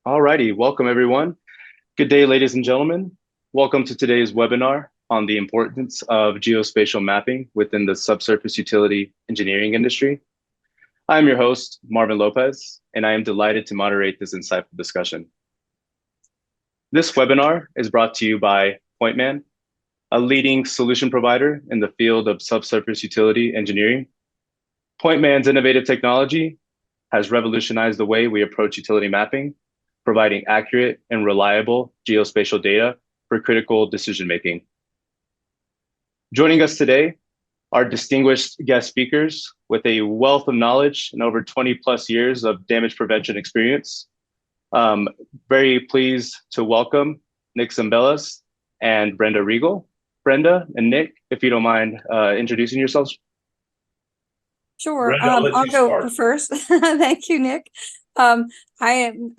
Alrighty, welcome everyone. Good day, ladies and gentlemen. Welcome to today's webinar on the importance of geospatial mapping within the subsurface utility engineering industry. I'm your host, Marvin Lopez, and I am delighted to moderate this insightful discussion. This webinar is brought to you by Pointman, a leading solution provider in the field of subsurface utility engineering. Pointman's innovative technology has revolutionized the way we approach utility mapping, providing accurate and reliable geospatial data for critical decision-making. Joining us today are distinguished guest speakers with a wealth of knowledge and over 20 plus years of damage prevention experience. Very pleased to welcome Nick Zembillas and Brenda Reigle. Brenda and Nick, if you don't mind introducing yourselves. Sure. Brenda, I'll let I'll you go start. first. Thank you, Nick. I am.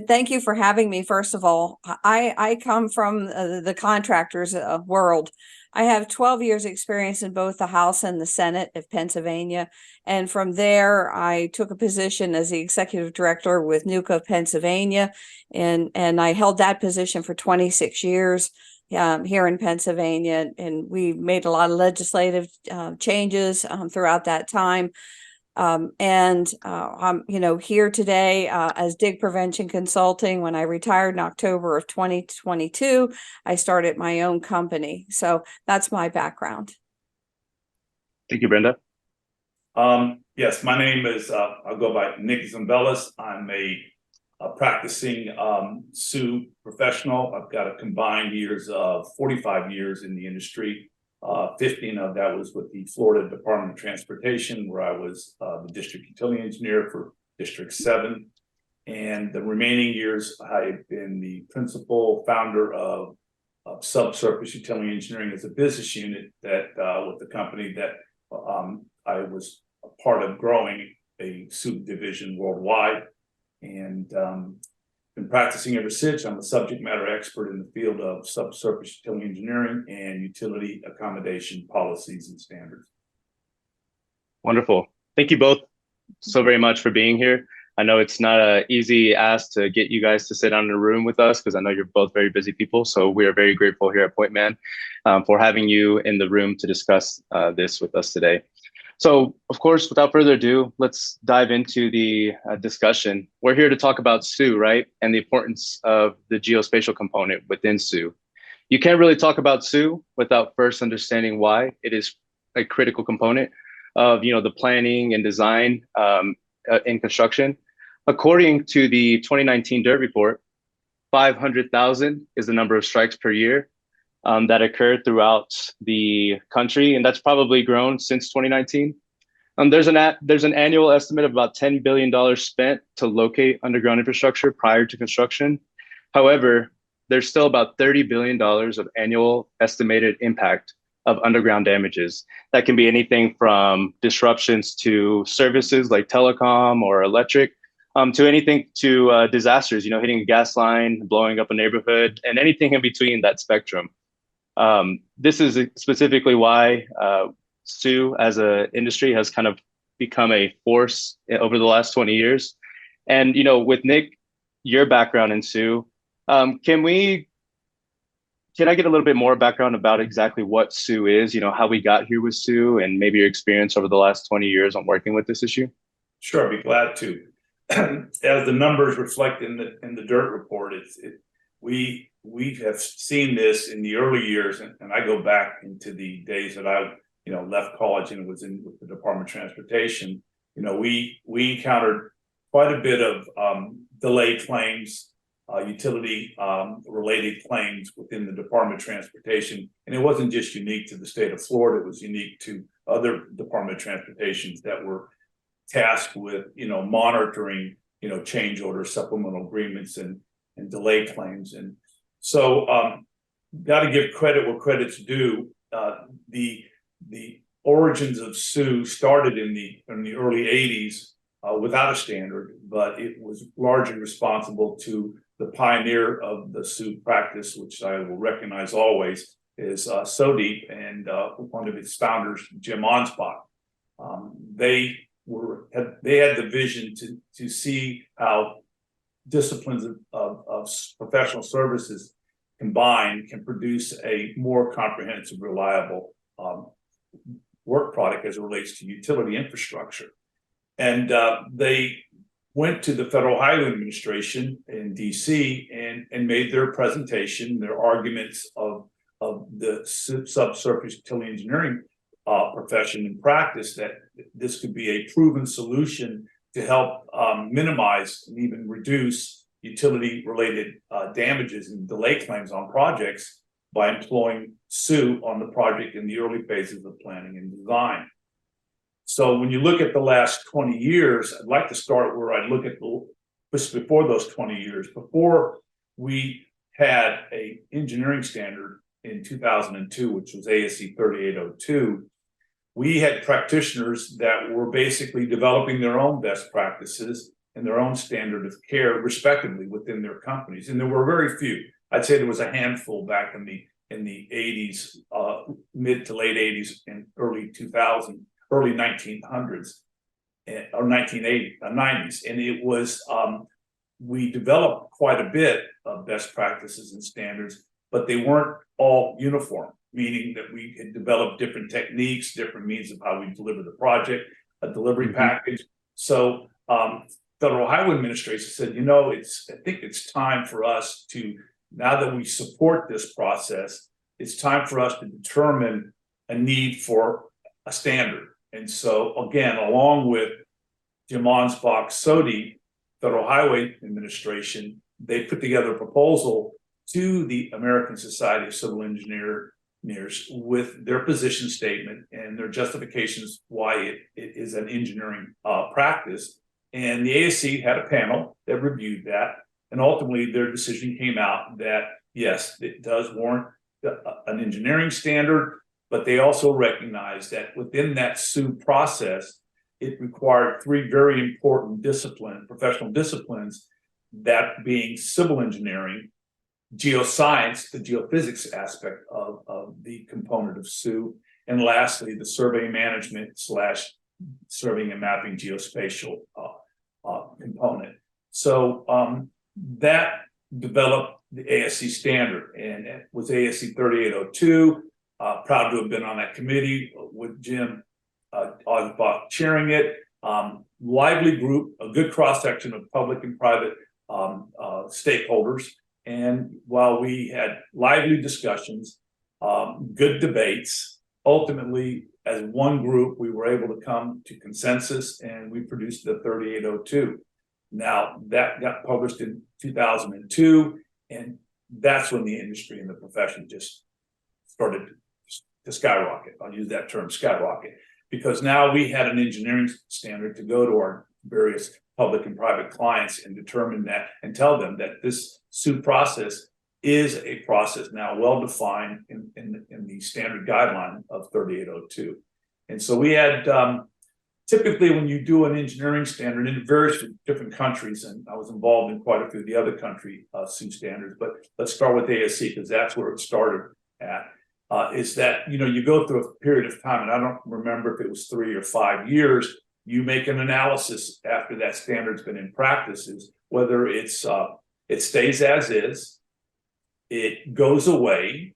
Thank you for having me. First of all, I come from the contractors world. I have 12 years experience in both the House and the Senate of Pennsylvania. And from there, I took a position as the executive director with NUCA of Pennsylvania. And I held that position for 26 years. Here in Pennsylvania, and we made a lot of legislative changes throughout that time. I'm, here today as dig prevention consulting. When I retired in October of 2022, I started my own company. So that's my background. Thank you, Brenda. Yes, my name is, I'll go by Nick Zembillas. I'm a practicing SUE professional. I've got a combined years of 45 years in the industry. 15 of that was with the Florida Department of Transportation, where I was the district utility engineer for District 7. And the remaining years, I've been the principal founder of Subsurface Utility Engineering as a business unit that with the company that I was a part of growing a SUE division worldwide. And been practicing ever since. I'm a subject matter expert in the field of subsurface utility engineering and utility accommodation policies and standards. Wonderful. Thank you both so very much for being here. I know it's not an easy ask to get you guys to sit down in a room with us because I know you're both very busy people. So we are very grateful here at Pointman for having you in the room to discuss this with us today. So, of course, without further ado, let's dive into the discussion. We're here to talk about SUE, right? And the importance of the geospatial component within SUE. You can't really talk about SUE without first understanding why it is a critical component of, the planning and design in construction. According to the 2019 DIRT report, 500,000 is the number of strikes per year that occurred throughout the country, and that's probably grown since 2019. There's an annual estimate of about $10 billion spent to locate underground infrastructure prior to construction. However, there's still about $30 billion of annual estimated impact of underground damages. That can be anything from disruptions to services like telecom or electric, to anything to disasters, hitting a gas line, blowing up a neighborhood, and anything in between that spectrum. This is specifically why SUE as an industry has kind of become a force over the last 20 years. And, with Nick, your background in SUE, can I get a little bit more background about exactly what SUE is, how we got here with SUE and maybe your experience over the last 20 years on working with this issue? Sure, I'd be glad to. As the numbers reflect in the DIRT report, we have seen this in the early years, and I go back into the days that I left college and was in with the Department of Transportation. We encountered quite a bit of delay claims, utility related claims within the Department of Transportation, and it wasn't just unique to the state of Florida. It was unique to other Department of Transportations that were tasked with monitoring change orders, supplemental agreements, and delay claims. And so got to give credit where credit's due. The origins of SUE started in the early 80s without a standard, but it was largely responsible to the pioneer of the SUE practice, which I will recognize always, is SODEEP, and one of its founders, Jim Onspach. They had the vision to see how disciplines of professional services combined can produce a more comprehensive, reliable work product as it relates to utility infrastructure. And they went to the Federal Highway Administration in DC and made their presentation, their arguments of the subsurface utility engineering profession and practice, that this could be a proven solution to help minimize and even reduce utility related damages and delay claims on projects by employing SUE on the project in the early phases of planning and design. So when you look at the last 20 years, I'd like to start where I look at just before those 20 years. Before we had an engineering standard in 2002, which was ASC 3802, we had practitioners that were basically developing their own best practices and their own standard of care, respectively, within their companies. And there were very few. I'd say there was a handful back in the 80s, mid to late 80s and early 2000s, early 1900s, or 1990s. And it was, we developed quite a bit of best practices and standards, but they weren't all uniform, meaning that we had developed different techniques, different means of how we deliver the project, a delivery package. So Federal Highway Administration said, you know, I think it's time for us to, now that we support this process, it's time for us to determine a need for a standard. And so again, along with Jim Ansbach, SODI, Federal Highway Administration, they put together a proposal to the American Society of Civil Engineers with their position statement and their justifications why it is an engineering practice. And the ASC had a panel that reviewed that. And ultimately, their decision came out that, yes, it does warrant an engineering standard, but they also recognized that within that SUE process, it required three very important professional disciplines, that being civil engineering, geoscience, the geophysics aspect of the component of SUE, and lastly, the survey management / surveying and mapping geospatial component. So that developed the ASC standard, and it was ASC 3802. Proud to have been on that committee with Jim Ansbach chairing it. Lively group, a good cross-section of public and private stakeholders. And while we had lively discussions, good debates, ultimately, as one group, we were able to come to consensus and we produced the 3802. Now, that got published in 2002, and that's when the industry and the profession just started to skyrocket. I'll use that term, skyrocket, because now we had an engineering standard to go to our various public and private clients and determine that and tell them that this SUE process is a process now well-defined in the standard guideline of 3802. And so we had, typically when you do an engineering standard, and it varies from different countries, and I was involved in quite a few of the other country SUE standards, but let's start with ASC because that's where it started at, is that, you know, you go through a period of time, and I don't remember if it was 3 or 5 years, you make an analysis after that standard's been in practices, whether it's it stays as is, it goes away,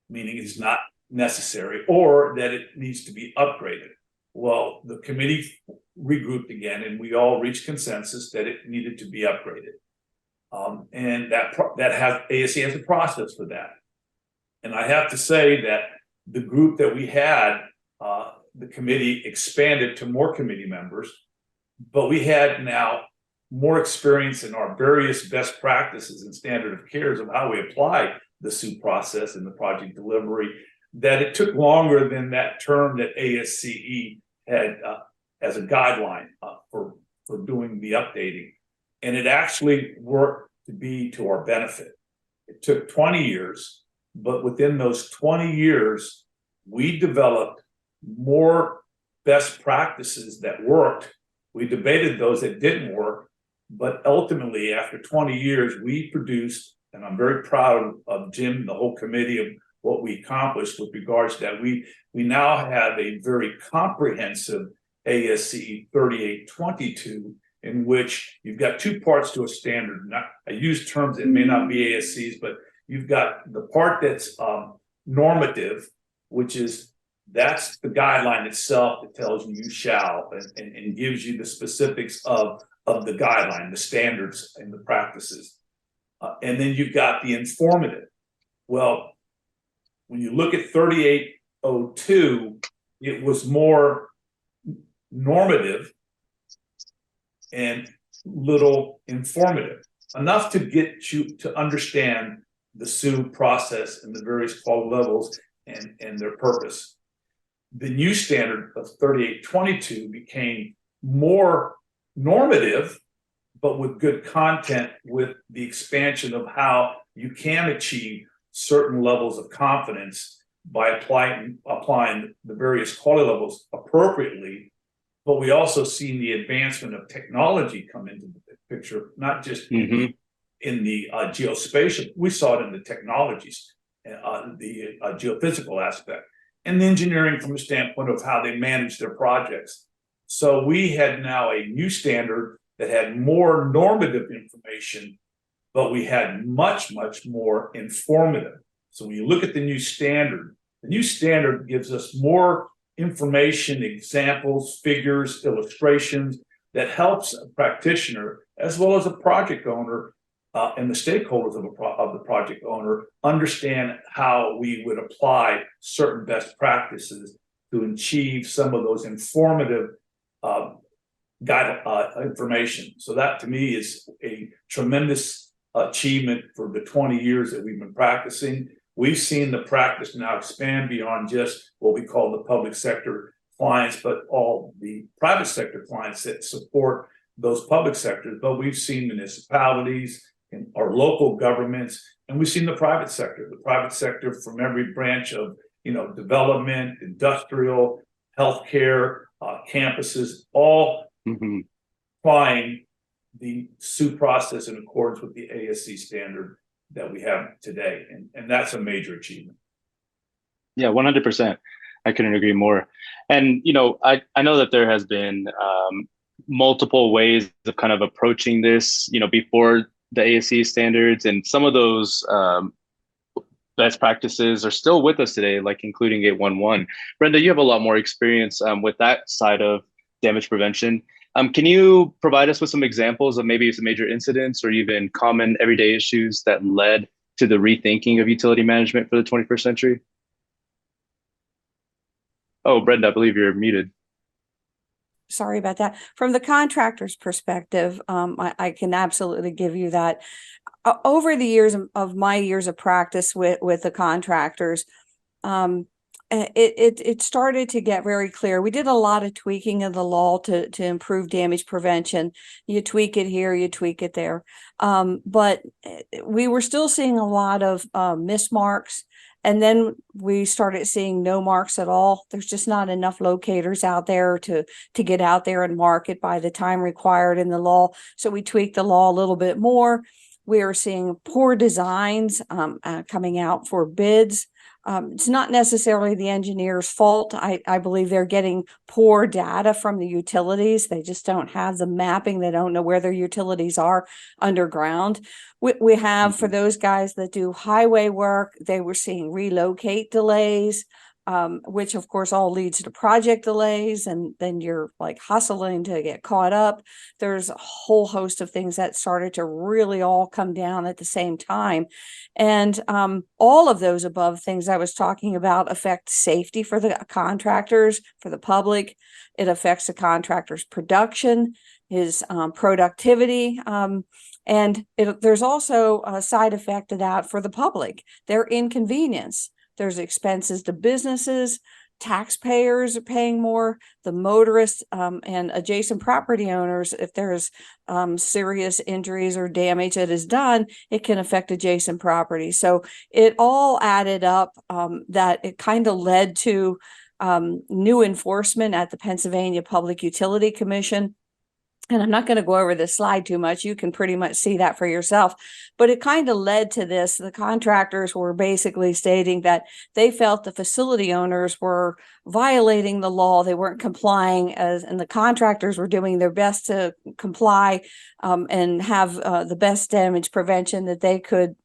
meaning it's not necessary, or that it needs to be upgraded. Well, the committee regrouped again, and we all reached consensus that it needed to be upgraded. And that has ASC has a process for that. And I have to say that the group that we had, the committee expanded to more committee members, but we had now more experience in our various best practices and standard of cares of how we apply the SUE process and the project delivery, that it took longer than that term that ASCE had as a guideline for doing the updating. And it actually worked to be to our benefit. It took 20 years, but within those 20 years, we developed more best practices that worked. We debated those that didn't work, but ultimately after 20 years, we produced, and I'm very proud of Jim, the whole committee, of what we accomplished with regards to that. We now have a very comprehensive ASCE 3822 in which you've got two parts to a standard. I use terms that may not be ASCs, but you've got the part that's normative, which is that's the guideline itself that tells you shall and gives you the specifics of the guideline, the standards and the practices. And then you've got the informative. Well, when you look at 3802, it was more normative and little informative, enough to get you to understand the SUE process and the various quality levels and their purpose. The new standard of 3822 became more normative, but with good content, with the expansion of how you can achieve certain levels of confidence by applying the various quality levels appropriately. But we also seen the advancement of technology come into the picture, not just in the geospatial. We saw it in the technologies, the geophysical aspect, and the engineering from the standpoint of how they manage their projects. So we had now a new standard that had more normative information, but we had much, much more informative. So when you look at the new standard gives us more information, examples, figures, illustrations that helps a practitioner as well as a project owner and the stakeholders of the project owner understand how we would apply certain best practices to achieve some of those informative information. So that to me is a tremendous achievement for the 20 years that we've been practicing. We've seen the practice now expand beyond just what we call the public sector clients, but all the private sector clients that support those public sectors. But we've seen municipalities and our local governments, and we've seen the private sector from every branch of development, industrial, healthcare, campuses, all applying the SUE process in accordance with the ASC standard that we have today. And that's a major achievement. Yeah, 100%. I couldn't agree more. And, I know that there has been multiple ways of kind of approaching this, before the ASC standards, and some of those best practices are still with us today, like including 811. Brenda, you have a lot more experience with that side of damage prevention. Can you provide us with some examples of maybe some major incidents or even common everyday issues that led to the rethinking of utility management for the 21st century? Oh, Brenda, I believe you're muted. Sorry about that. From the contractor's perspective, I can absolutely give you that. Over the years of my years of practice with the contractors, it started to get very clear. We did a lot of tweaking of the law to improve damage prevention. You tweak it here, you tweak it there. But we were still seeing a lot of miss marks. And then we started seeing no marks at all. There's just not enough locators out there to get out there and mark it by the time required in the law. So we tweaked the law a little bit more. We are seeing poor designs coming out for bids. It's not necessarily the engineer's fault. I believe they're getting poor data from the utilities. They just don't have the mapping. They don't know where their utilities are underground. We have, for those guys that do highway work, they were seeing relocate delays, which of course all leads to project delays. And then you're like hustling to get caught up. There's a whole host of things that started to really all come down at the same time. And all of those above things I was talking about affect safety for the contractors, for the public. It affects the contractor's production, his productivity. And there's also a side effect of that for the public, their inconvenience. There's expenses to businesses, taxpayers are paying more, the motorists and adjacent property owners. If there's serious injuries or damage that is done, it can affect adjacent property. So it all added up that it kind of led to new enforcement at the Pennsylvania Public Utility Commission. and I'm not going to go over this slide too much. You can pretty much see that for yourself. But it kind of led to this. The contractors were basically stating that they felt the facility owners were violating the law. They weren't complying, and the contractors were doing their best to comply and have the best damage prevention that they could,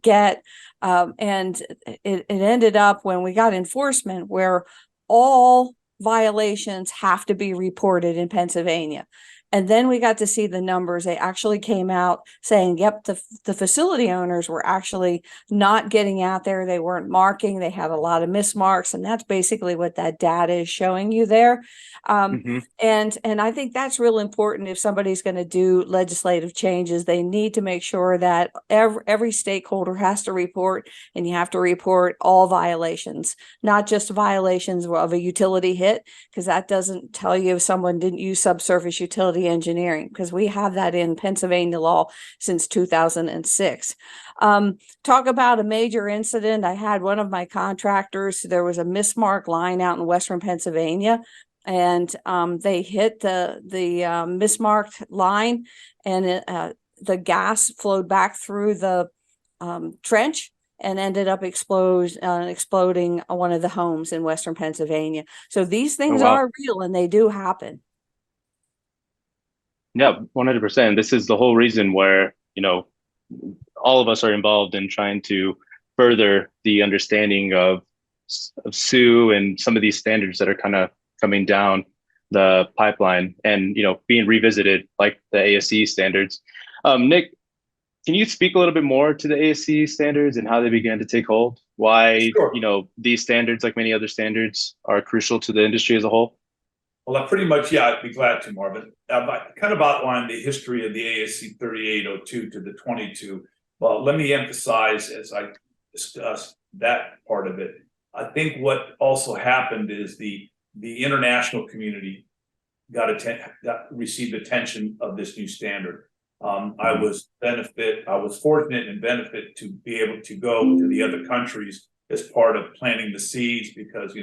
get. And it ended up when we got enforcement where all violations have to be reported in Pennsylvania. And then we got to see the numbers. They actually came out saying, yep, the facility owners were actually not getting out there. They weren't marking. They had a lot of mismarks. And that's basically what that data is showing you there. Mm-hmm. And I think that's real important. If somebody's going to do legislative changes, they need to make sure that every stakeholder has to report, and you have to report all violations, not just violations of a utility hit, because that doesn't tell you if someone didn't use subsurface utility engineering, because we have that in Pennsylvania law since 2006. Talk about a major incident. I had one of my contractors, there was a mismarked line out in Western Pennsylvania, and they hit the mismarked line, and the gas flowed back through the trench and ended up exploding one of the homes in Western Pennsylvania. So these Oh, things wow. are real, and they do happen. Yeah, 100%. This is the whole reason where, all of us are involved in trying to further the understanding of SUE and some of these standards that are kind of coming down the pipeline and, being revisited like the ASE standards. Nick, can you speak a little bit more to the ASE standards and how they began to take hold? Why, Sure. These standards, like many other standards, are crucial to the industry as a whole? Well, I pretty much, yeah, I'd be glad to, Marvin. I kind of outlined the history of the ASC 3802 to the 22. But let me emphasize, as I discuss that part of it, I think what also happened is the international community received attention of this new standard. I was fortunate and benefit to be able to go to the other countries as part of planting the seeds, because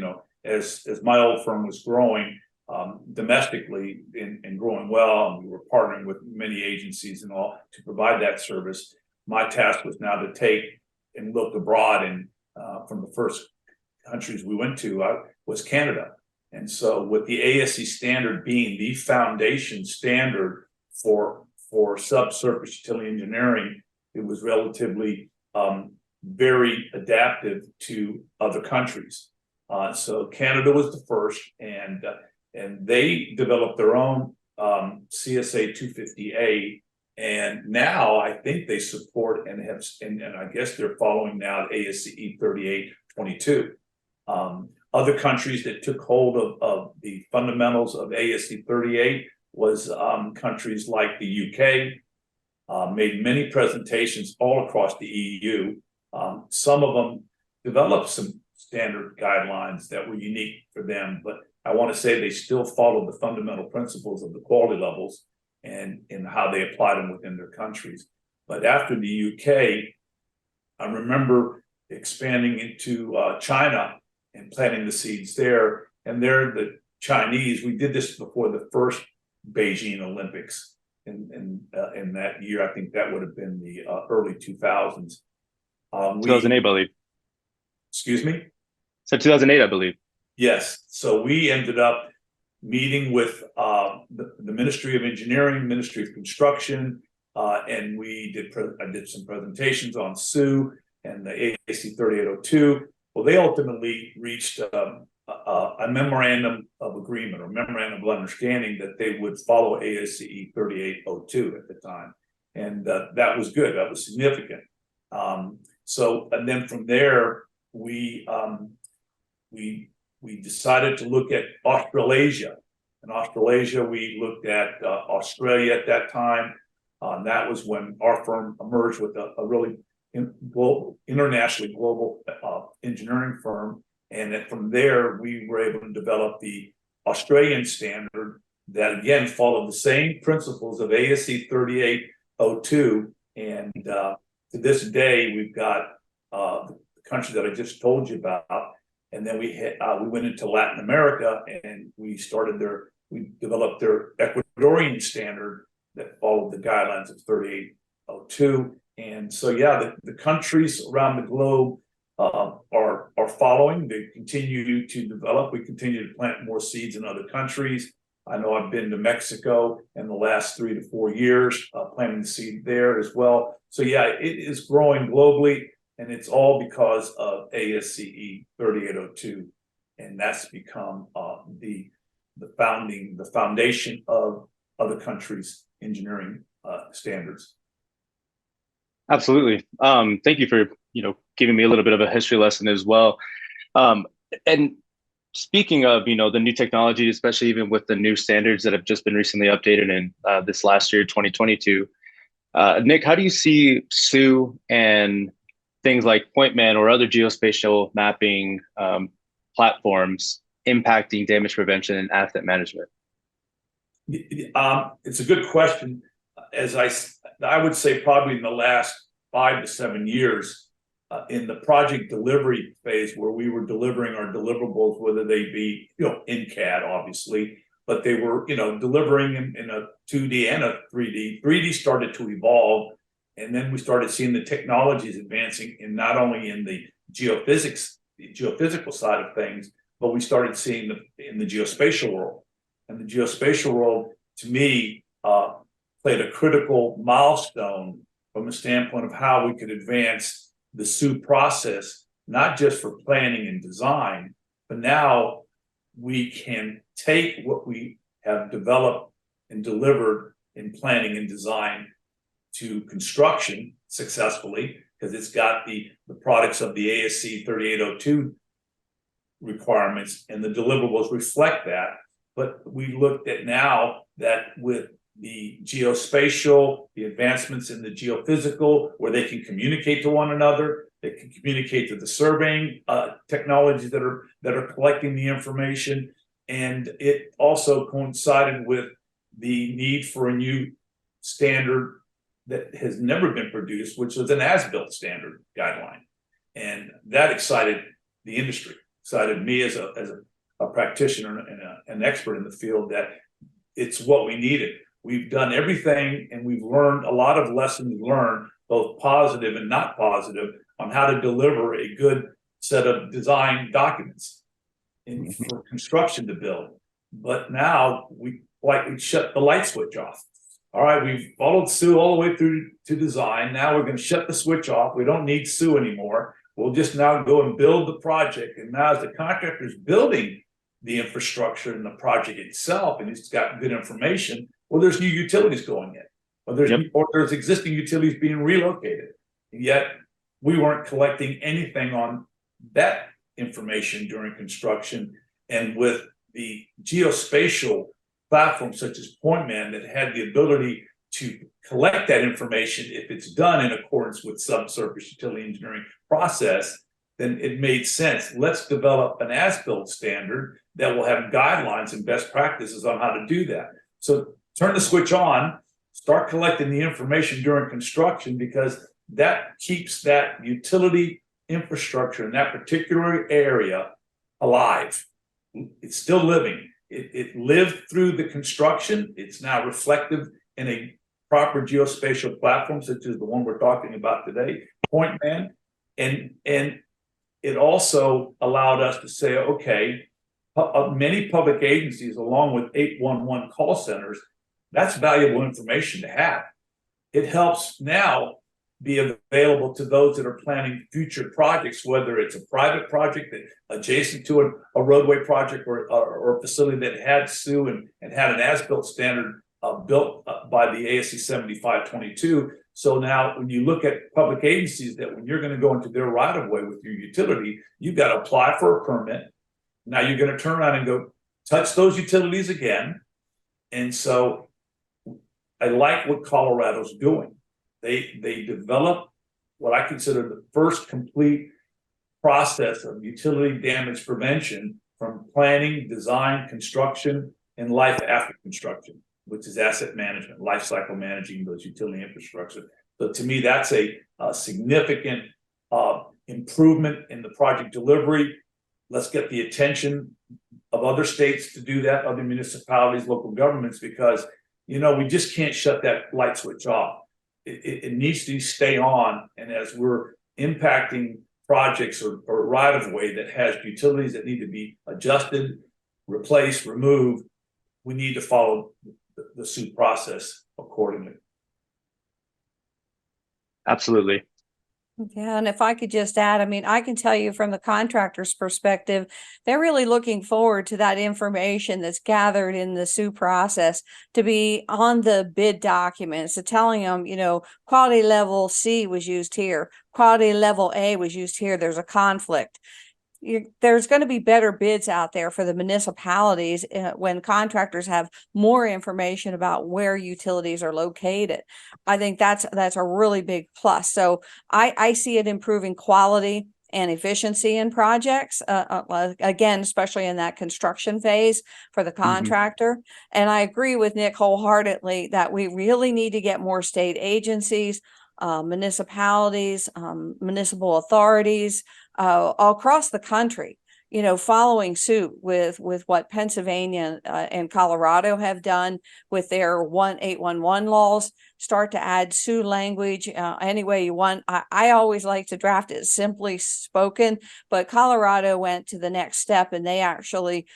as my old firm was growing domestically and growing well, and we were partnering with many agencies and all to provide that service. My task was now to take and look abroad, and from the first countries we went to was Canada. And so with the ASE standard being the foundation standard for subsurface utility engineering, it was relatively very adaptive to other countries. So Canada was the first, and they developed their own CSA 250A, and now I think they support and I guess they're following now ASCE 3822. Other countries that took hold of the fundamentals of ASCE 38 was countries like the UK, made many presentations all across the EU. Some of them developed some standard guidelines that were unique for them, but I want to say they still follow the fundamental principles of the quality levels and how they applied them within their countries. But after the UK, I remember expanding into China and planting the seeds there. And there, the Chinese, we did this before the first Beijing Olympics in that year. I think that would have been the early 2000s. 2008, I believe. Excuse me? So 2008, I believe. Yes. So we ended up meeting with the Ministry of Engineering, Ministry of Construction, and I did some presentations on SUE and the ASC 3802. Well, they ultimately reached a memorandum of agreement or memorandum of understanding that they would follow ASCE 3802 at the time. And that was good. That was significant. And then from there, we decided to look at Australasia. In Australasia, we looked at Australia at that time. That was when our firm emerged with a really internationally global engineering firm. And then from there, we were able to develop the Australian standard that, again, followed the same principles of ASCE 3802. And to this day, we've got the country that I just told you about. And then we went into Latin America, and we developed their equity Ecuadorian standard that followed the guidelines of 3802. And so, yeah, the countries around the globe are following. They continue to develop. We continue to plant more seeds in other countries. I know I've been to Mexico in the last 3 to 4 years, planting the seed there as well. So yeah, it is growing globally, and it's all because of ASCE 3802, and that's become the foundation of other countries' engineering standards. Absolutely. Thank you for giving me a little bit of a history lesson as well. And speaking of the new technology, especially even with the new standards that have just been recently updated in this last year, 2022. Nick, how do you see SUE and things like PointMan or other geospatial mapping platforms impacting damage prevention and asset management? It's a good question. As I would say, probably in the last 5 to 7 years, in the project delivery phase, where we were delivering our deliverables, whether they be in CAD, obviously, but they were delivering in a 2D and a 3D. 3D started to evolve, and then we started seeing the technologies advancing in not only in the geophysical side of things, but we started seeing in the geospatial world. And the geospatial world, to me, played a critical milestone from a standpoint of how we could advance the SUE process, not just for planning and design, but now we can take what we have developed and delivered in planning and design to construction successfully, because it's got the products of the ASC 3802 requirements, and the deliverables reflect that. But we looked at now that with the geospatial, the advancements in the geophysical, where they can communicate to one another, they can communicate to the surveying technologies that are collecting the information, and it also coincided with the need for a new standard that has never been produced, which was an as-built standard guideline, and that excited the industry, excited me as a practitioner and an expert in the field, that it's what we needed. We've done everything, and we've learned a lot of lessons learned, both positive and not positive, on how to deliver a good set of design documents for construction to build. But now we shut the light switch off. All right, we've followed SUE all the way through to design. Now we're going to shut the switch off. We don't need SUE anymore. We'll just now go and build the project. And now as the contractor is building the infrastructure and the project itself, and it's got good information, well, there's new utilities going in, or there's existing utilities being relocated. Yet we weren't collecting anything on that information during construction. And with the geospatial platforms such as PointMan that had the ability to collect that information, if it's done in accordance with subsurface utility engineering process, then it made sense. Let's develop an as-built standard that will have guidelines and best practices on how to do that. So turn the switch on, start collecting the information during construction, because that keeps that utility infrastructure in that particular area alive. It's still living. It lived through the construction. It's now reflective in a proper geospatial platform, such as the one we're talking about today, PointMan. And it also allowed us to say, okay, many public agencies, along with 811 call centers, that's valuable information to have. It helps now be available to those that are planning future projects, whether it's a private project that adjacent to a roadway project, or a facility that had SUE and had an as-built standard built by the ASC 7522. So now when you look at public agencies, that when you're going to go into their right-of-way with your utility, you've got to apply for a permit. Now you're going to turn around and go touch those utilities again. And so I like what Colorado's doing. They developed what I consider the first complete process of utility damage prevention, from planning, design, construction, and life after construction, which is asset management, life cycle managing those utility infrastructure. So to me, that's a significant improvement in the project delivery. Let's get the attention of other states to do that, other municipalities, local governments, because we just can't shut that light switch off. It needs to stay on. And as we're impacting projects or right of way that has utilities that need to be adjusted, replaced, removed, we need to follow the suit process accordingly. Absolutely. Yeah, and if I could just add, I mean, I can tell you from the contractor's perspective, they're really looking forward to that information that's gathered in the SUE process to be on the bid documents, so telling them, quality level C was used here, quality level A was used here, there's a conflict. There's going to be better bids out there for the municipalities when contractors have more information about where utilities are located. I think that's a really big plus. So I see it improving quality and efficiency in projects, again, especially in that construction phase for the contractor. And I agree with Nick wholeheartedly that we really need to get more state agencies, municipalities, municipal authorities, across the country, following suit with what Pennsylvania and Colorado have done with their 1811 laws, start to add SUE language any way you want. I always like to draft it simply spoken, but Colorado went to the next step and they actually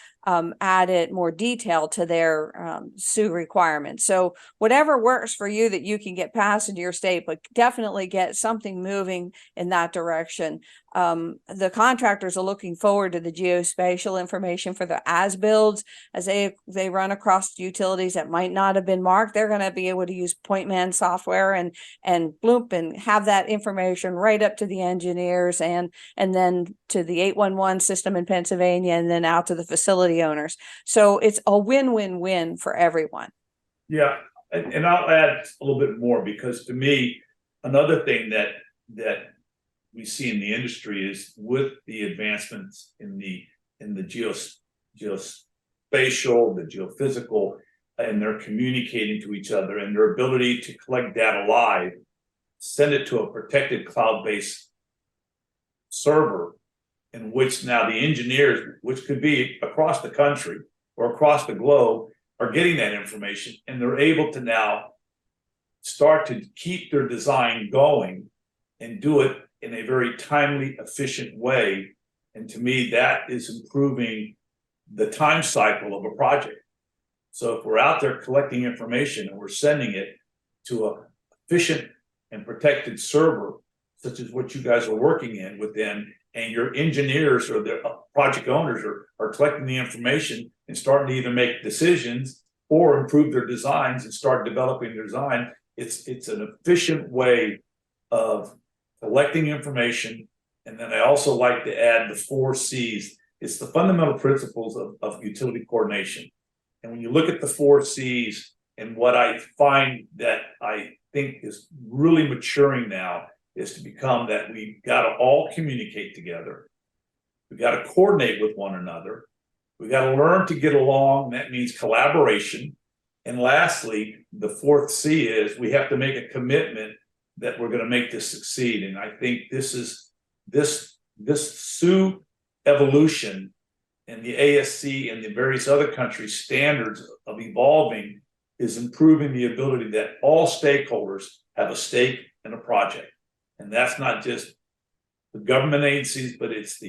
added more detail to their SUE requirements. So whatever works for you that you can get passed in your state, but definitely get something moving in that direction. The contractors are looking forward to the geospatial information for the as-builds as they run across utilities that might not have been marked. They're going to be able to use Point Man software and bloop and have that information right up to the engineers and then to the 811 system in Pennsylvania and then out to the facility owners. So it's a win-win-win for everyone. Yeah, and I'll add a little bit more, because to me, another thing that we see in the industry is with the advancements in the geospatial, the geophysical, and they're communicating to each other, and their ability to collect data live, send it to a protected cloud-based server, in which now the engineers, which could be across the country or across the globe, are getting that information, and they're able to now start to keep their design going and do it in a very timely, efficient way. And to me, that is improving the time cycle of a project. So if we're out there collecting information and we're sending it to a efficient and protected server, such as what you guys are working in within, and your engineers or the project owners are collecting the information and starting to either make decisions or improve their designs and start developing their design, it's an efficient way of collecting information. And then I also like to add the 4 C's. It's the fundamental principles of utility coordination. And when you look at the 4 C's, and what I find that I think is really maturing now is to become that we've got to all communicate together. We've got to coordinate with one another. We got to learn to get along. That means collaboration. And lastly, the 4th C is we have to make a commitment that we're going to make this succeed. And I think this is this SUE evolution and the ASC and the various other countries' standards of evolving is improving the ability that all stakeholders have a stake in a project. And that's not just the government agencies, but it's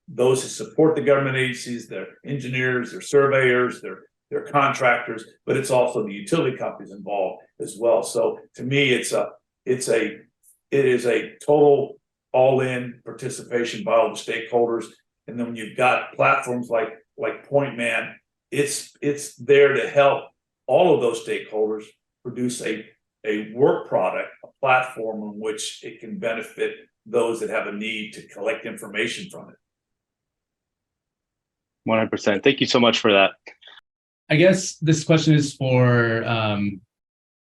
those who support the government agencies, their engineers, their surveyors, their contractors, but it's also the utility companies involved as well. So to me, it is a total all-in participation by all the stakeholders. And then when you've got platforms like Point Man, it's there to help all of those stakeholders produce a work product, a platform in which it can benefit those that have a need to collect information from it. 100%. Thank you so much for that. I guess this question is for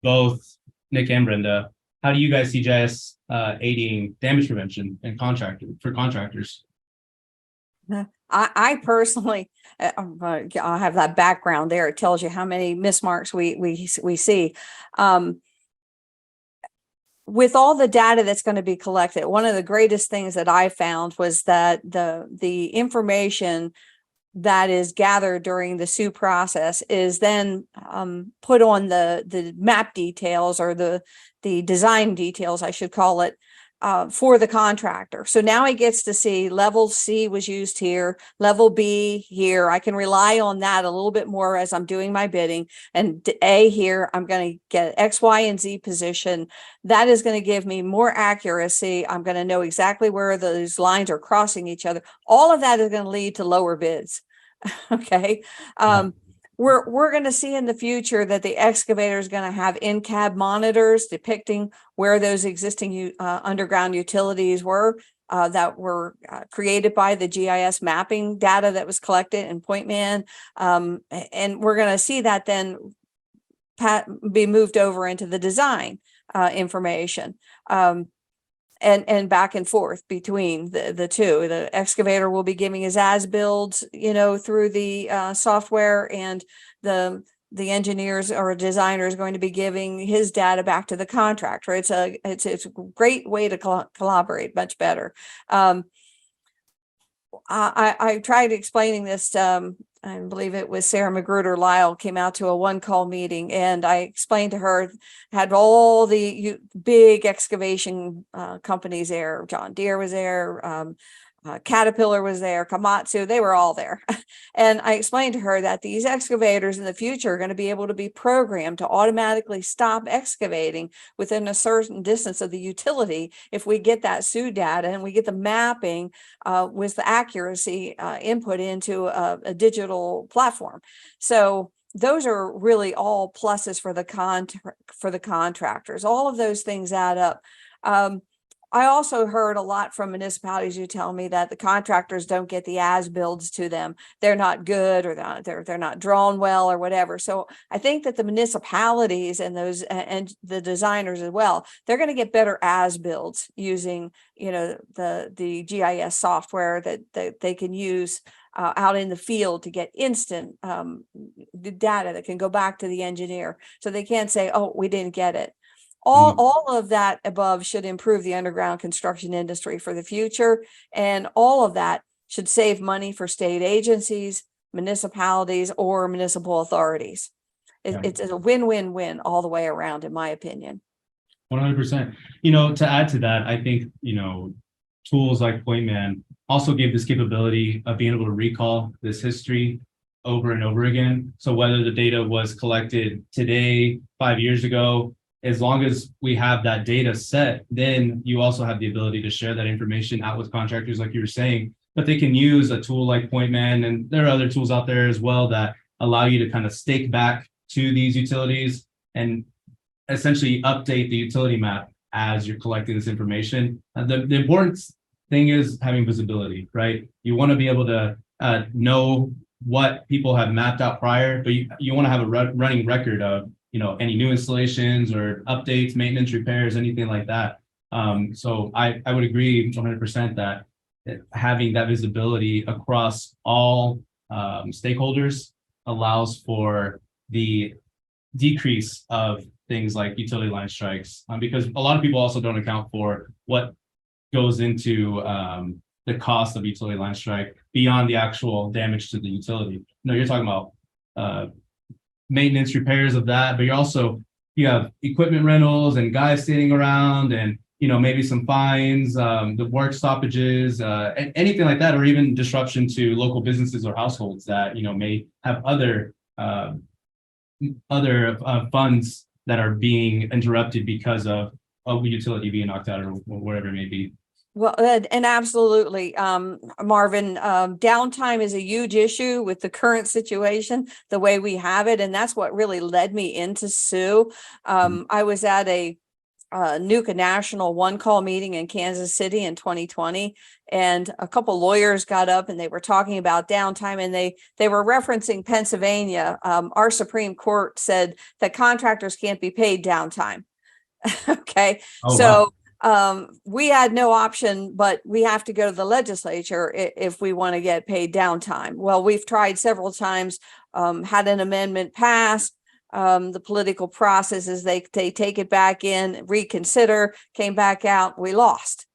both Nick and Brenda. How do you guys see GIS aiding damage prevention and contractors? I personally, I have that background there. It tells you how many mismarks we see. With all the data that's going to be collected, one of the greatest things that I found was that the information that is gathered during the SUE process is then put on the map details, or the design details, I should call it, for the contractor. So now he gets to see level C was used here, level B here. I can rely on that a little bit more as I'm doing my bidding. And A here, I'm going to get X, Y, and Z position. That is going to give me more accuracy. I'm going to know exactly where those lines are crossing each other. All of that is going to lead to lower bids. Okay. We're going to see in the future that the excavator is going to have in-cab monitors depicting where those existing underground utilities were that were created by the GIS mapping data that was collected in PointMan. And we're going to see that then be moved over into the design information. And back and forth between the two. The excavator will be giving his as builds, through the software, and the engineers or designer is going to be giving his data back to the contractor. It's a great way to collaborate much better. I tried explaining this. I believe it was Sarah Magruder Lyle came out to a one-call meeting, and I explained to her, had all the big excavation companies there. John Deere was there, Caterpillar was there, Komatsu, they were all there. And I explained to her that these excavators in the future are going to be able to be programmed to automatically stop excavating within a certain distance of the utility if we get that SUE data and we get the mapping with the accuracy input into a digital platform. So those are really all pluses for the contractors. All of those things add up. I also heard a lot from municipalities who tell me that the contractors don't get the as builds to them. They're not good, or they're not drawn well, or whatever. So I think that the municipalities and those and the designers as well, they're going to get better as builds using the GIS software that they can use out in the field to get instant data that can go back to the engineer, so they can't say, oh, we didn't get it. All of that above should improve the underground construction industry for the future. And all of that should save money for state agencies, municipalities, or municipal authorities. It's a win-win-win all the way around, in my opinion. 100%. To add to that, I think, tools like PointMan also give this capability of being able to recall this history over and over again. So whether the data was collected today, 5 years ago, as long as we have that data set, then you also have the ability to share that information out with contractors, like you were saying. But they can use a tool like PointMan, and there are other tools out there as well that allow you to kind of stake back to these utilities and essentially update the utility map as you're collecting this information. The important thing is having visibility, right? You want to be able to know what people have mapped out prior, but you want to have a running record of any new installations or updates, maintenance, repairs, anything like that. So I would agree 100% that having that visibility across all stakeholders allows for the decrease of things like utility line strikes, because a lot of people also don't account for what goes into the cost of utility line strike beyond the actual damage to the utility. You're talking about maintenance, repairs of that, but you have equipment rentals and guys standing around, and maybe some fines, the work stoppages, anything like that, or even disruption to local businesses or households that may have other funds that are being interrupted because of a utility being knocked out or whatever it may be. Well, and absolutely, Marvin, downtime is a huge issue with the current situation, the way we have it. And that's what really led me into SUE. I was at a NUCA National one-call meeting in Kansas City in 2020, and a couple lawyers got up and they were talking about downtime, and they were referencing Pennsylvania. Our Supreme Court said that contractors can't be paid downtime. Okay, oh, so wow. We had no option, but we have to go to the legislature if we want to get paid downtime. Well, we've tried several times, had an amendment passed. The political process is they take it back in, reconsider, came back out, we lost.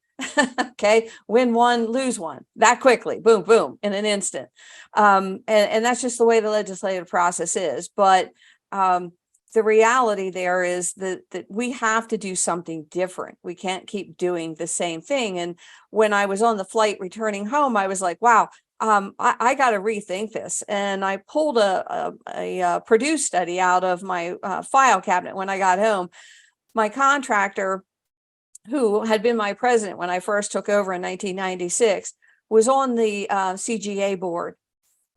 Okay, win one, lose one, that quickly, boom, boom, in an instant. And that's just the way the legislative process is. But the reality there is that we have to do something different. We can't keep doing the same thing. And when I was on the flight returning home, I was like, wow, I got to rethink this. And I pulled a Purdue study out of my file cabinet when I got home. My contractor, who had been my president when I first took over in 1996, was on the CGA board.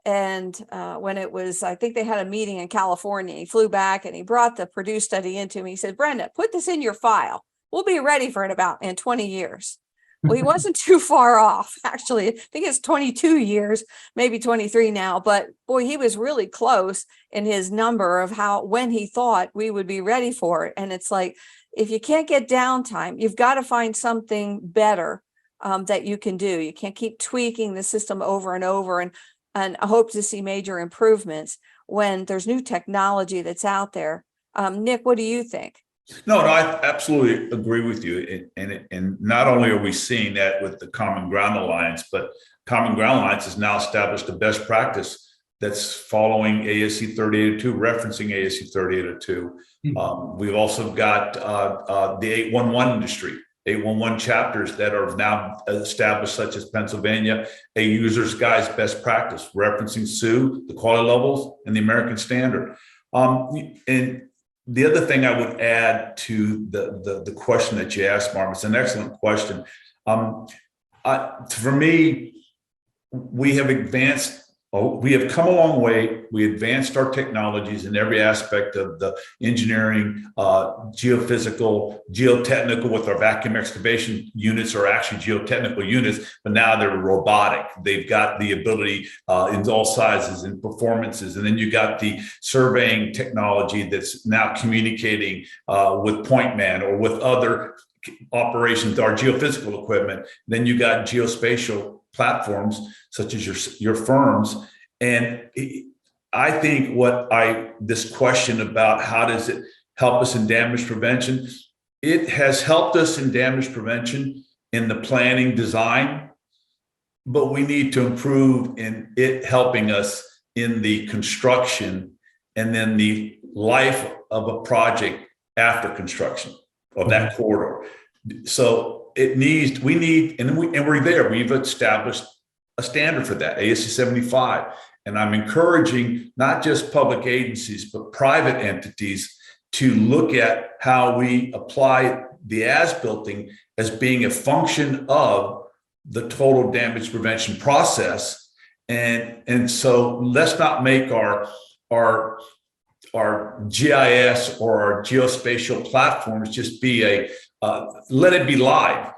And when it was, I think they had a meeting in California, he flew back and he brought the Purdue study into me. He said, Brenda, put this in your file. We'll be ready for it in 20 years. Well, he wasn't too far off, actually. I think it's 22 years, maybe 23 now. But boy, he was really close in his number of when he thought we would be ready for it. And it's like, if you can't get downtime, you've got to find something better that you can do. You can't keep tweaking the system over and over and hope to see major improvements when there's new technology that's out there. Nick, what do you think? No, I absolutely agree with you. And not only are we seeing that with the Common Ground Alliance, but Common Ground Alliance has now established a best practice that's following ASC 3802, referencing ASC 3802. We've also got the 811 industry, 811 chapters that are now established, such as Pennsylvania, a user's guide's best practice, referencing SUE, the quality levels, and the American standard. And the other thing I would add to the question that you asked, Marv, it's an excellent question. For me, we have advanced. We have come a long way. We advanced our technologies in every aspect of the engineering, geophysical, geotechnical, with our vacuum excavation units are actually geotechnical units, but now they're robotic. They've got the ability in all sizes and performances. And then you got the surveying technology that's now communicating with Point Man or with other operations, our geophysical equipment. Then you got geospatial platforms such as your firms. And I think this question about how does it help us in damage prevention, it has helped us in damage prevention in the planning design, but we need to improve in it helping us in the construction and then the life of a project after construction of that corridor. So we're there. We've established a standard for that, ASC 75. And I'm encouraging not just public agencies, but private entities to look at how we apply the as-builting as being a function of the total damage prevention process. And so let's not make our GIS or our geospatial platforms just be let it be live.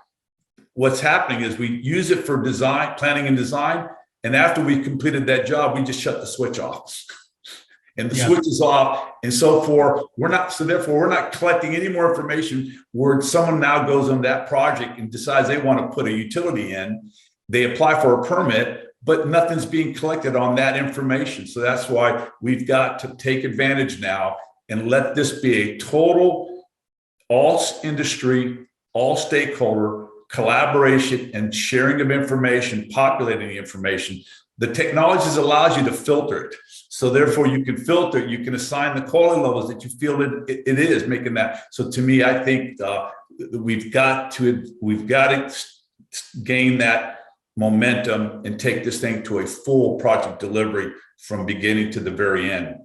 What's happening is we use it for design, planning and design. And after we've completed that job, we just shut the switch off. And the switch is off and so forth. Therefore, we're not collecting any more information where someone now goes on that project and decides they want to put a utility in. They apply for a permit, but nothing's being collected on that information. So that's why we've got to take advantage now and let this be a total all industry, all stakeholder collaboration and sharing of information, populating the information. The technologies allows you to filter it. So therefore you can filter it, you can assign the quality levels that you feel it is making that. So to me, I think we've got to gain that momentum and take this thing to a full project delivery from beginning to the very end.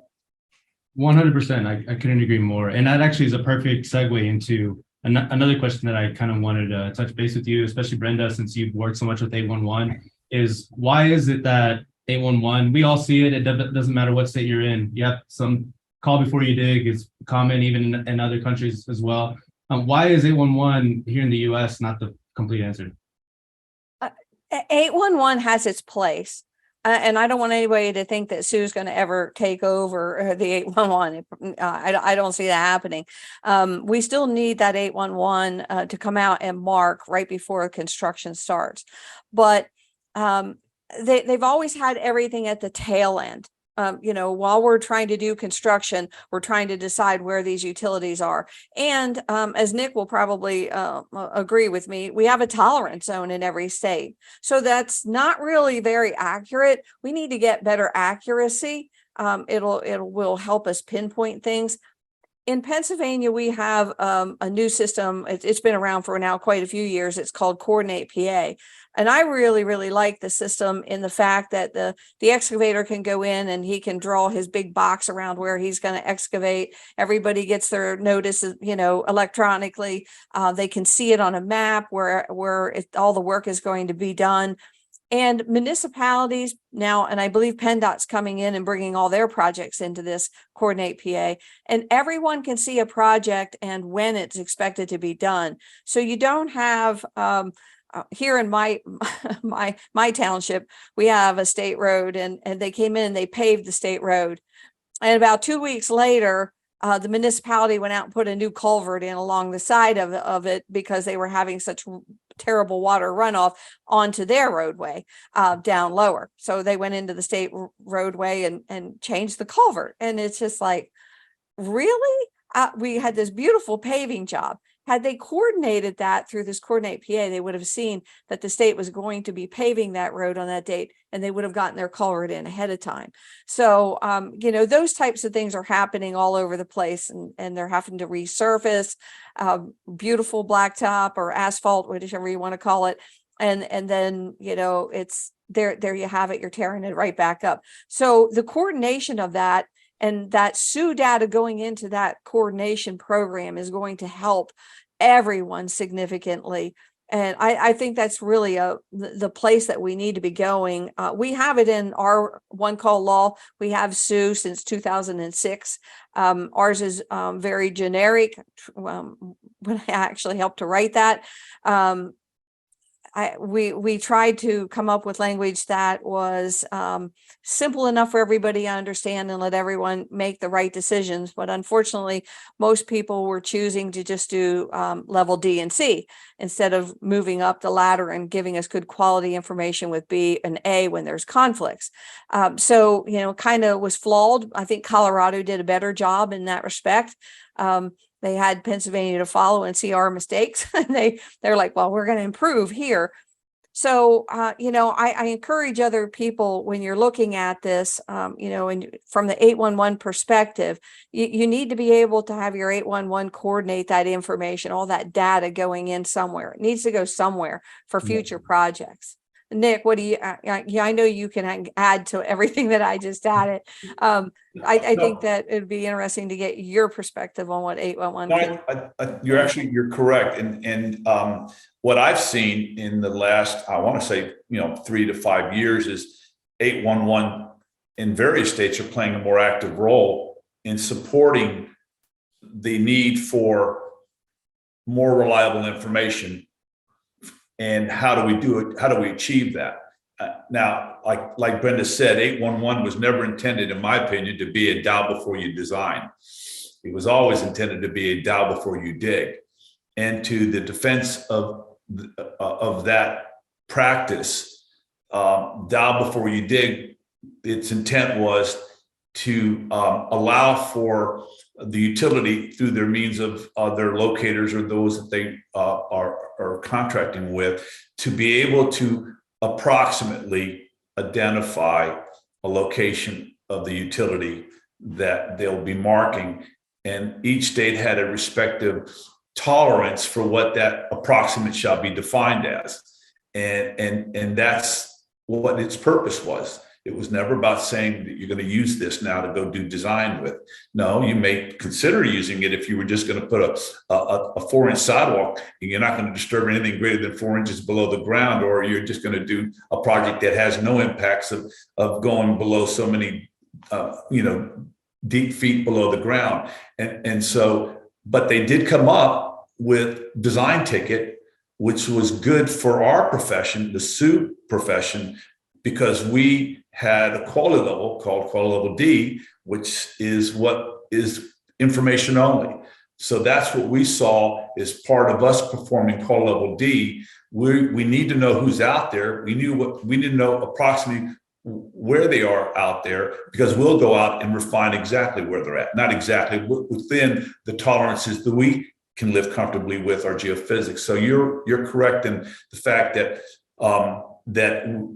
100%. I couldn't agree more. And that actually is a perfect segue into another question that I kind of wanted to touch base with you, especially Brenda, since you've worked so much with 811, is why is it that 811, we all see it, it doesn't matter what state you're in. You have some call before you dig is common even in other countries as well. Why is 811 here in the US not the complete answer? 811 has its place. And I don't want anybody to think that Sue's going to ever take over the 811. I don't see that happening. We still need that 811 to come out and mark right before construction starts. But they've always had everything at the tail end. while we're trying to do construction, we're trying to decide where these utilities are. And as Nick will probably agree with me, we have a tolerance zone in every state. So that's not really very accurate. We need to get better accuracy. It will help us pinpoint things. In Pennsylvania, we have a new system. It's been around for now quite a few years. It's called Coordinate PA. And I really, really like the system in the fact that the excavator can go in and he can draw his big box around where he's going to excavate. Everybody gets their notices, electronically. They can see it on a map where all the work is going to be done. And municipalities now, and I believe PennDOT's coming in and bringing all their projects into this Coordinate PA, and everyone can see a project and when it's expected to be done. So you don't have here in my township, we have a state road, and they came in and they paved the state road. And about 2 weeks later, the municipality went out and put a new culvert in along the side of it because they were having such terrible water runoff onto their roadway down lower. So they went into the state roadway and changed the culvert. And it's just like, really? We had this beautiful paving job. Had they coordinated that through this Coordinate PA, they would have seen that the state was going to be paving that road on that date, and they would have gotten their culvert in ahead of time. So, those types of things are happening all over the place, and they're having to resurface beautiful blacktop or asphalt, whatever you want to call it. And then, it's there you have it. You're tearing it right back up. So the coordination of that, and that SUE data going into that coordination program is going to help everyone significantly. And I think that's really the place that we need to be going. We have it in our one call law. We have SUE since 2006. Ours is very generic. When I actually helped to write that, we tried to come up with language that was simple enough for everybody to understand and let everyone make the right decisions. But unfortunately, most people were choosing to just do level D and C instead of moving up the ladder and giving us good quality information with B and A when there's conflicts. So, kind of was flawed. I think Colorado did a better job in that respect. They had Pennsylvania to follow and see our mistakes. And they're like, well, we're going to improve here. So, I encourage other people when you're looking at this, and from the 811 perspective, you need to be able to have your 811 coordinate that information, all that data going in somewhere. It needs to go somewhere for future projects. Nick, what do you, I know you can add to everything that I just added. I think that it'd be interesting to get your perspective on what 811 can. You're correct. And what I've seen in the last, I want to say, 3 to 5 years is 811 in various states are playing a more active role in supporting the need for more reliable information. And how do we do it? How do we achieve that? Now, like Brenda said, 811 was never intended, in my opinion, to be a dial before you design. It was always intended to be a dial before you dig. And to the defense of that practice, dial before you dig, its intent was to allow for the utility through their means of their locators or those that they are contracting with to be able to approximately identify a location of the utility that they'll be marking. And each state had a respective tolerance for what that approximate shall be defined as. And that's what its purpose was. It was never about saying that you're going to use this now to go do design with. No, you may consider using it if you were just going to put a 4-inch sidewalk and you're not going to disturb anything greater than 4 inches below the ground, or you're just going to do a project that has no impacts of going below so many, deep feet below the ground. And so, but they did come up with design ticket, which was good for our profession, the SUE profession, because we had a quality level called quality level D, which is what is information only. So that's what we saw as part of us performing quality level D. We need to know who's out there. We need to know approximately where they are out there, because we'll go out and refine exactly where they're at, not exactly within the tolerances that we can live comfortably with our geophysics. So you're correct in the fact that that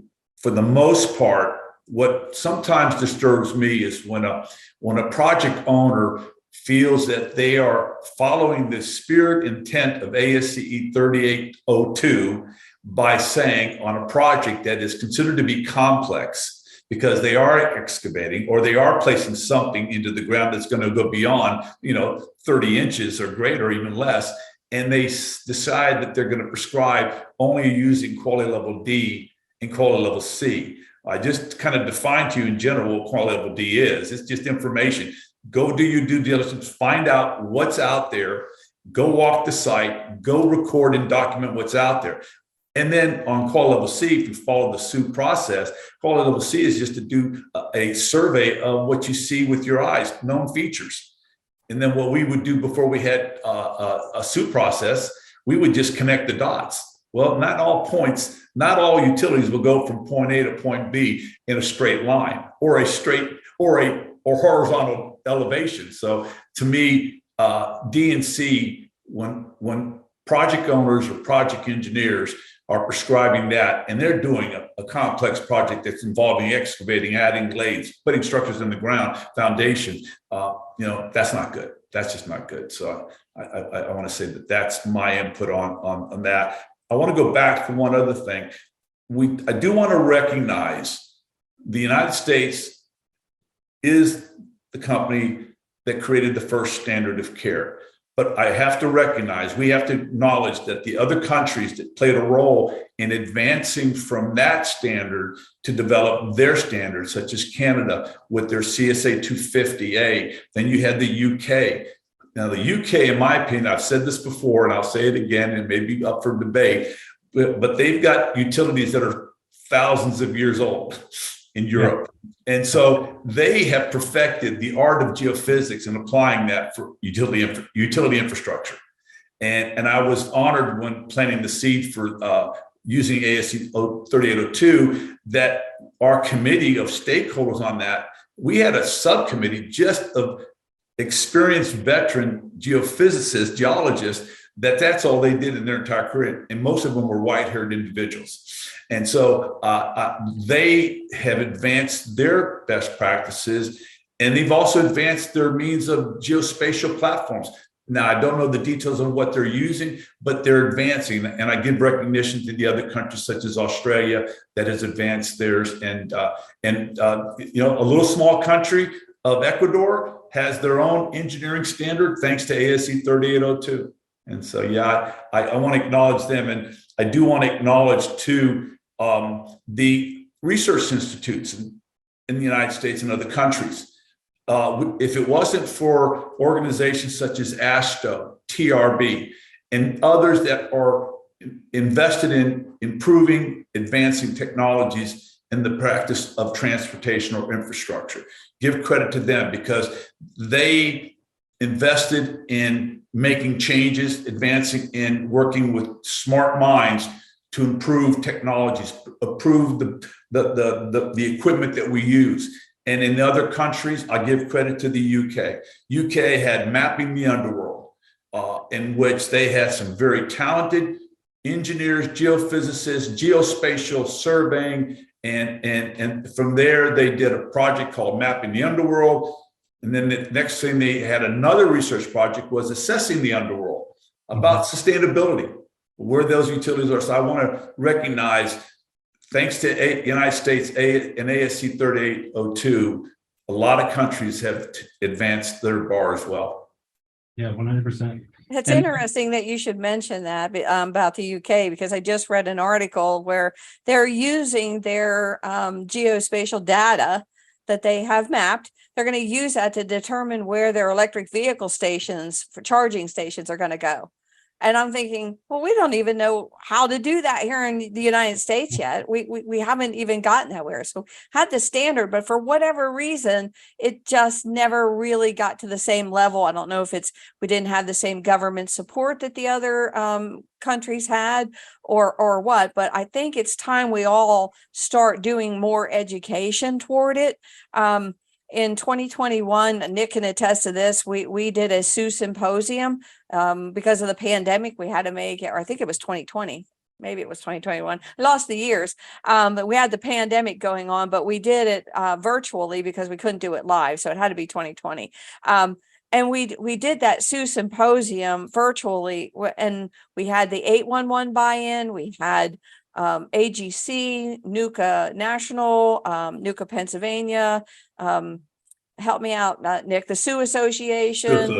for the most part, what sometimes disturbs me is when a project owner feels that they are following the spirit intent of ASCE 3802 by saying on a project that is considered to be complex, because they are excavating or they are placing something into the ground that's going to go beyond, 30 inches or greater, or even less, and they decide that they're going to prescribe only using quality level D and quality level C. I just kind of defined to you in general what quality level D is. It's just information. Go do your due diligence, find out what's out there, go walk the site, go record and document what's out there. And then on quality level C, if you follow the SUE process, quality level C is just to do a survey of what you see with your eyes, known features. And then what we would do before we had a SUE process, we would just connect the dots. Well, not all points, not all utilities will go from point A to point B in a straight line or a straight or horizontal elevation. So to me, D and C, when project owners or project engineers are prescribing that, and they're doing a complex project that's involving excavating, adding blades, putting structures in the ground, foundation, that's not good. That's just not good. So I want to say that that's my input on that. I want to go back to one other thing. I do want to recognize the United States is the company that created the first standard of care. But I have to recognize, we have to acknowledge that the other countries that played a role in advancing from that standard to develop their standards, such as Canada with their CSA 250A, then you had the UK. Now, the UK, in my opinion, I've said this before and I'll say it again, and maybe up for debate, but they've got utilities that are thousands of years old in Europe. Yeah. And so they have perfected the art of geophysics and applying that for utility infrastructure. And I was honored when planting the seed for using ASCE 3802 that our committee of stakeholders on that, we had a subcommittee just of experienced veteran geophysicists, geologists, that's all they did in their entire career. And most of them were white-haired individuals. And so they have advanced their best practices, and they've also advanced their means of geospatial platforms. Now, I don't know the details of what they're using, but they're advancing. And I give recognition to the other countries, such as Australia, that has advanced theirs. And a little small country of Ecuador has their own engineering standard, thanks to ASCE 3802. And so, yeah, I want to acknowledge them. And I do want to acknowledge, too, the research institutes in the United States and other countries. If it wasn't for organizations such as ASTO, TRB, and others that are invested in improving, advancing technologies in the practice of transportation or infrastructure, give credit to them, because they invested in making changes, advancing in working with smart minds to improve technologies, improve the equipment that we use. And in other countries, I give credit to the UK. UK had Mapping the Underworld, in which they had some very talented engineers, geophysicists, geospatial surveying, and from there they did a project called Mapping the Underworld. And then the next thing, they had another research project was assessing the underworld about sustainability, where those utilities are. So I want to recognize, thanks to the United States and ASCE 3802, a lot of countries have advanced their bar as well. Yeah, 100%. It's interesting that you should mention that about the UK, because I just read an article where they're using their geospatial data that they have mapped. They're going to use that to determine where their electric vehicle stations for charging stations are going to go. And I'm thinking, well, we don't even know how to do that here in the United States yet. We haven't even gotten nowhere. So had the standard, but for whatever reason, it just never really got to the same level. I don't know if it's we didn't have the same government support that the other countries had, or what. But I think it's time we all start doing more education toward it. In 2021, Nick can attest to this. We did a Sioux symposium because of the pandemic. We had to make it, or I think it was 2020. Maybe it was 2021. I lost the years. But we had the pandemic going on, but we did it virtually because we couldn't do it live. So it had to be 2020. And we did that Sioux symposium virtually, and we had the 811 buy-in. We had AGC, NUCA National, NUCA Pennsylvania. Help me out, Nick, the Sioux Association,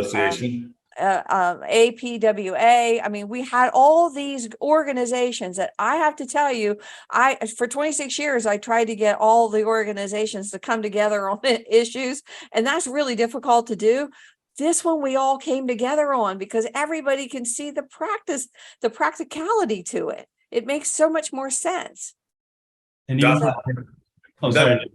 APWA. I mean, we had all these organizations that I have to tell you, for 26 years, I tried to get all the organizations to come together on issues, and that's really difficult to do. This one we all came together on because everybody can see the practicality to it. It makes so much more sense. And even sorry.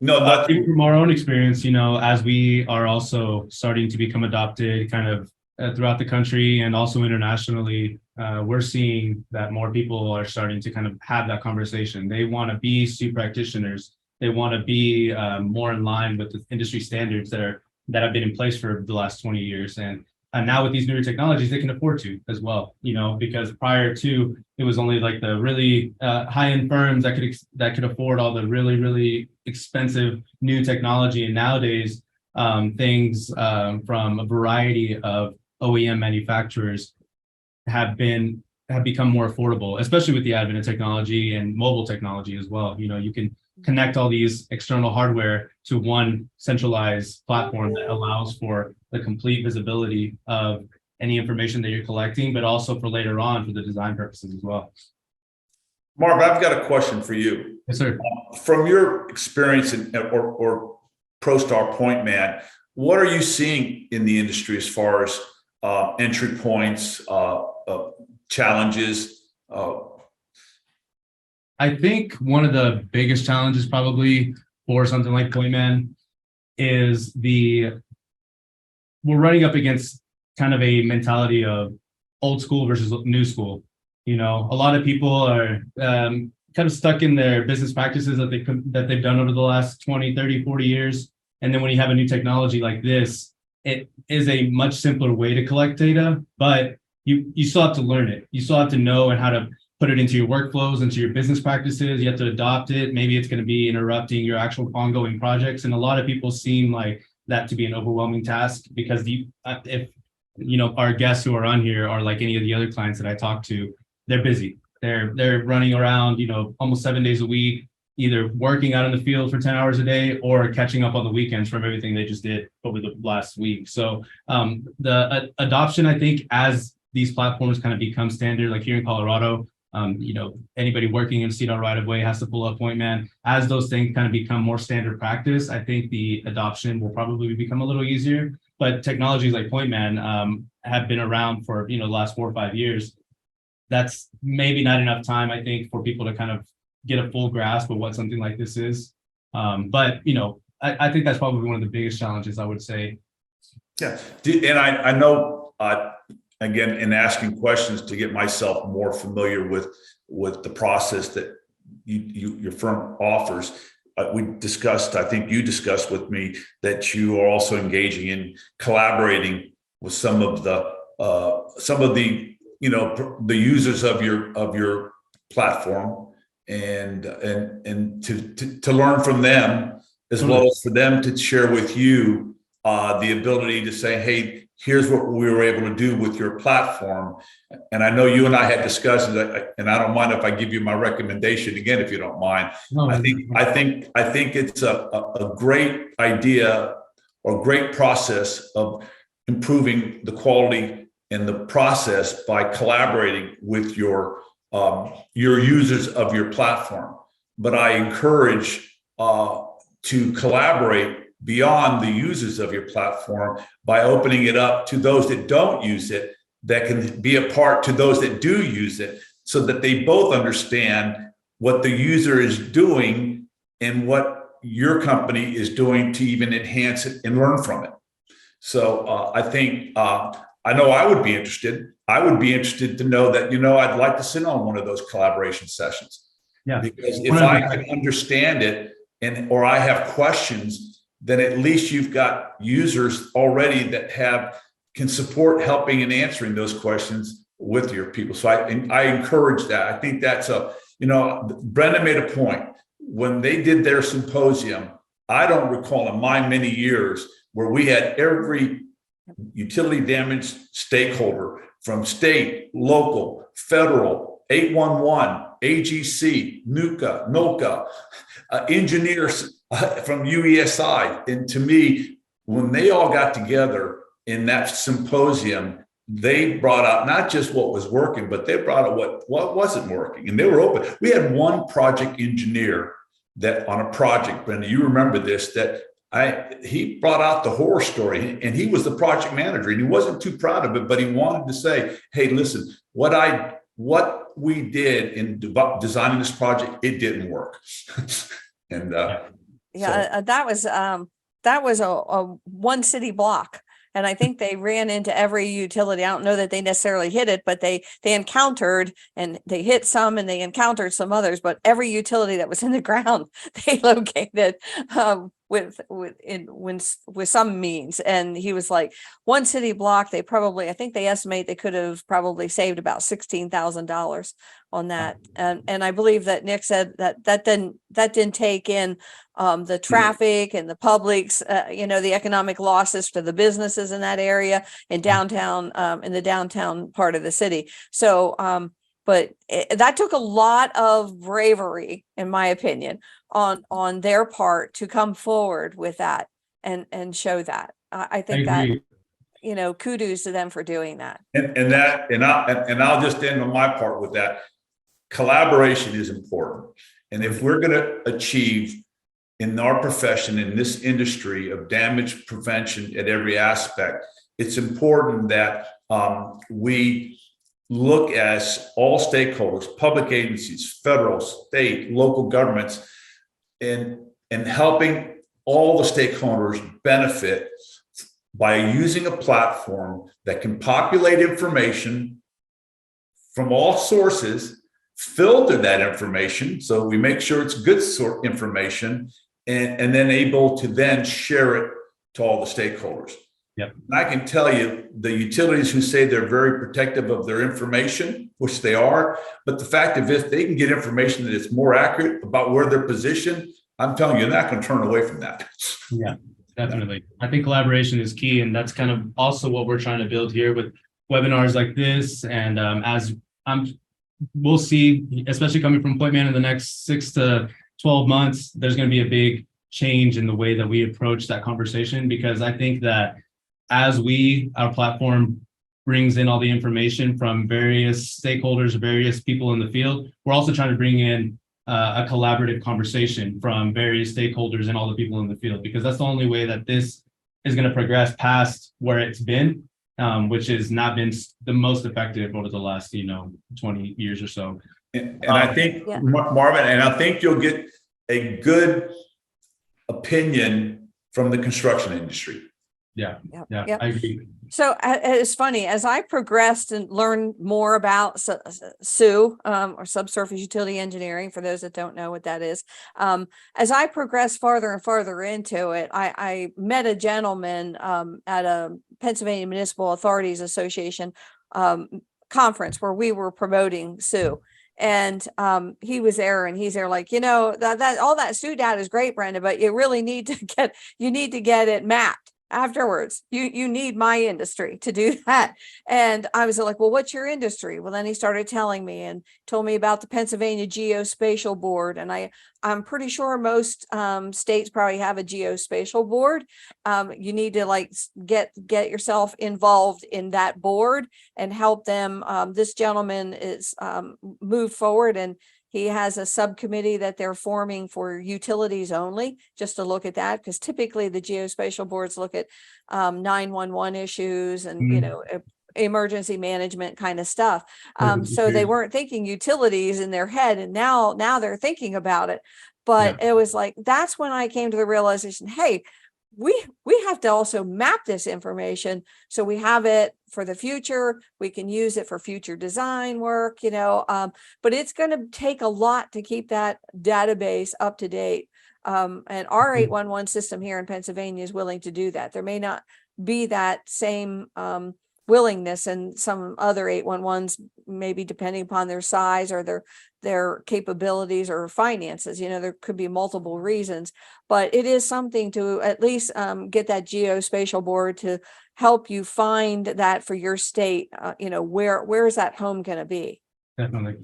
No, from our own experience, as we are also starting to become adopted kind of throughout the country and also internationally, we're seeing that more people are starting to kind of have that conversation. They want to be Sioux practitioners. They want to be more in line with the industry standards that have been in place for the last 20 years. And now with these newer technologies, they can afford to as well, because prior to, it was only like the really high-end firms that could afford all the really, really expensive new technology. And nowadays, things from a variety of OEM manufacturers have become more affordable, especially with the advent of technology and mobile technology as well. You can connect all these external hardware to one centralized platform that allows for the complete visibility of any information that you're collecting, but also for later on for the design purposes as well. Marv, I've got a question for you. Yes, sir. From your experience or ProStar Point Man, what are you seeing in the industry as far as entry points, challenges? I think one of the biggest challenges probably for something like Point Man is we're running up against kind of a mentality of old school versus new school. A lot of people are kind of stuck in their business practices that they've done over the last 20, 30, 40 years. And then when you have a new technology like this, it is a much simpler way to collect data, but you still have to learn it. You still have to know and how to put it into your workflows, into your business practices. You have to adopt it. Maybe it's going to be interrupting your actual ongoing projects. And a lot of people seem like that to be an overwhelming task because if our guests who are on here are like any of the other clients that I talk to, they're busy. They're running around, almost 7 days a week, either working out in the field for 10 hours a day or catching up on the weekends from everything they just did over the last week. So the adoption, I think, as these platforms kind of become standard, like here in Colorado, anybody working in CDOT right of way has to pull up Point Man. As those things kind of become more standard practice, I think the adoption will probably become a little easier. But technologies like Point Man have been around for the last 4 or 5 years. That's maybe not enough time, I think, for people to kind of get a full grasp of what something like this is. But I think that's probably one of the biggest challenges, I would say. Yeah, and I know. Again, in asking questions to get myself more familiar with the process that your firm offers, we discussed. I think you discussed with me that you are also engaging in collaborating with some of the the users of your platform, and to learn from them, as well as for them to share with you the ability to say, hey, here's what we were able to do with your platform. And I know you and I had discussions, and I don't mind if I give you my recommendation again, if you don't mind. No, I think it's a great idea or great process of improving the quality and the process by collaborating with your users of your platform. But I encourage to collaborate beyond the users of your platform by opening it up to those that don't use it, that can be a part to those that do use it, so that they both understand what the user is doing and what your company is doing to even enhance it and learn from it. So I think, I know I would be interested. I would be interested to know that, I'd like to sit on one of those collaboration sessions. Yeah. Because if I can understand it or I have questions, then at least you've got users already that can support helping and answering those questions with your people. So I encourage that. I think that's Brenda made a point. When they did their symposium, I don't recall in my many years where we had every utility damage stakeholder from state, local, federal, 811, AGC, NOCA, engineers from UESI. And to me, when they all got together in that symposium, they brought out not just what was working, but they brought out what wasn't working. And they were open. We had one project engineer that on a project, Brenda, you remember this, that he brought out the horror story, and he was the project manager, and he wasn't too proud of it, but he wanted to say, hey, listen, what we did in designing this project, it didn't work. And that was a one city block. And I think they ran into every utility. I don't know that they necessarily hit it, but they encountered, and they hit some and they encountered some others, but every utility that was in the ground, they located with some means. And he was like, one city block, I think they estimate they could have probably saved about $16,000 on that. And I believe that Nick said that didn't take in the traffic and the public's, the economic losses to the businesses in that area in downtown, in the downtown part of the city. So, but that took a lot of bravery, in my opinion, on their part to come forward with that and show that. I think that, kudos to them for doing that. And I'll just end on my part with that. Collaboration is important. And if we're going to achieve in our profession, in this industry of damage prevention at every aspect, it's important that we look as all stakeholders, public agencies, federal, state, local governments, and helping all the stakeholders benefit by using a platform that can populate information from all sources, filter that information so we make sure it's good sort information, and then able to then share it to all the stakeholders. Yep. And I can tell you, the utilities who say they're very protective of their information, which they are, but the fact of it, they can get information that is more accurate about where they're positioned. I'm telling you, you're not going to turn away from that. Yeah, definitely. I think collaboration is key, and that's kind of also what we're trying to build here with webinars like this. And we'll see, especially coming from Pointman in the next 6 to 12 months, there's going to be a big change in the way that we approach that conversation, because I think that as our platform brings in all the information from various stakeholders, various people in the field, we're also trying to bring in a collaborative conversation from various stakeholders and all the people in the field, because that's the only way that this is going to progress past where it's been, which has not been the most effective over the last, 20 years or so. And I think, Marvin, and I think you'll get a good opinion from the construction industry. Yeah, I agree. So it's funny, as I progressed and learned more about SU, or Subsurface Utility Engineering, for those that don't know what that is, as I progressed farther and farther into it, I met a gentleman at a Pennsylvania Municipal Authorities Association conference where we were promoting SU. And he was there, and he's there like, that all that SU data is great, Brenda, but you really need to get it mapped. Afterwards, you need my industry to do that. And I was like, well, what's your industry? Well, then he started telling me and told me about the Pennsylvania Geospatial Board. And I'm pretty sure most states probably have a geospatial board. You need to get yourself involved in that board and help them. This gentleman is moved forward, and he has a subcommittee that they're forming for utilities only, just to look at that, because typically the geospatial boards look at 911 issues and emergency management kind of stuff. So they weren't thinking utilities in their head, and now they're thinking about it. But it was like, that's when I came to the realization, hey, we have to also map this information so we have it for the future. We can use it for future design work, but it's going to take a lot to keep that database up to date. And our 811 system here in Pennsylvania is willing to do that. There may not be that same willingness in some other 811s, maybe depending upon their size or their capabilities or finances. There could be multiple reasons, but it is something to at least get that geospatial board to help you find that for your state. Where is that home going to be? Definitely.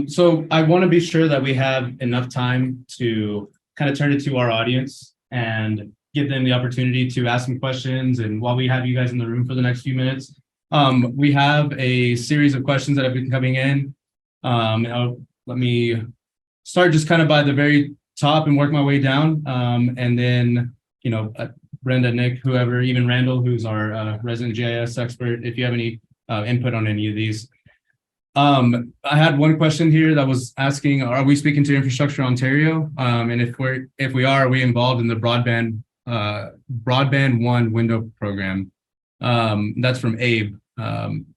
So I want to be sure that we have enough time to kind of turn it to our audience and give them the opportunity to ask some questions. And while we have you guys in the room for the next few minutes, we have a series of questions that have been coming in. Let me start just kind of by the very top and work my way down. And then, Brenda, Nick, whoever, even Randall, who's our resident GIS expert, if you have any input on any of these. I had one question here that was asking, are we speaking to Infrastructure Ontario? And if we are we involved in the Broadband One window program? That's from Abe.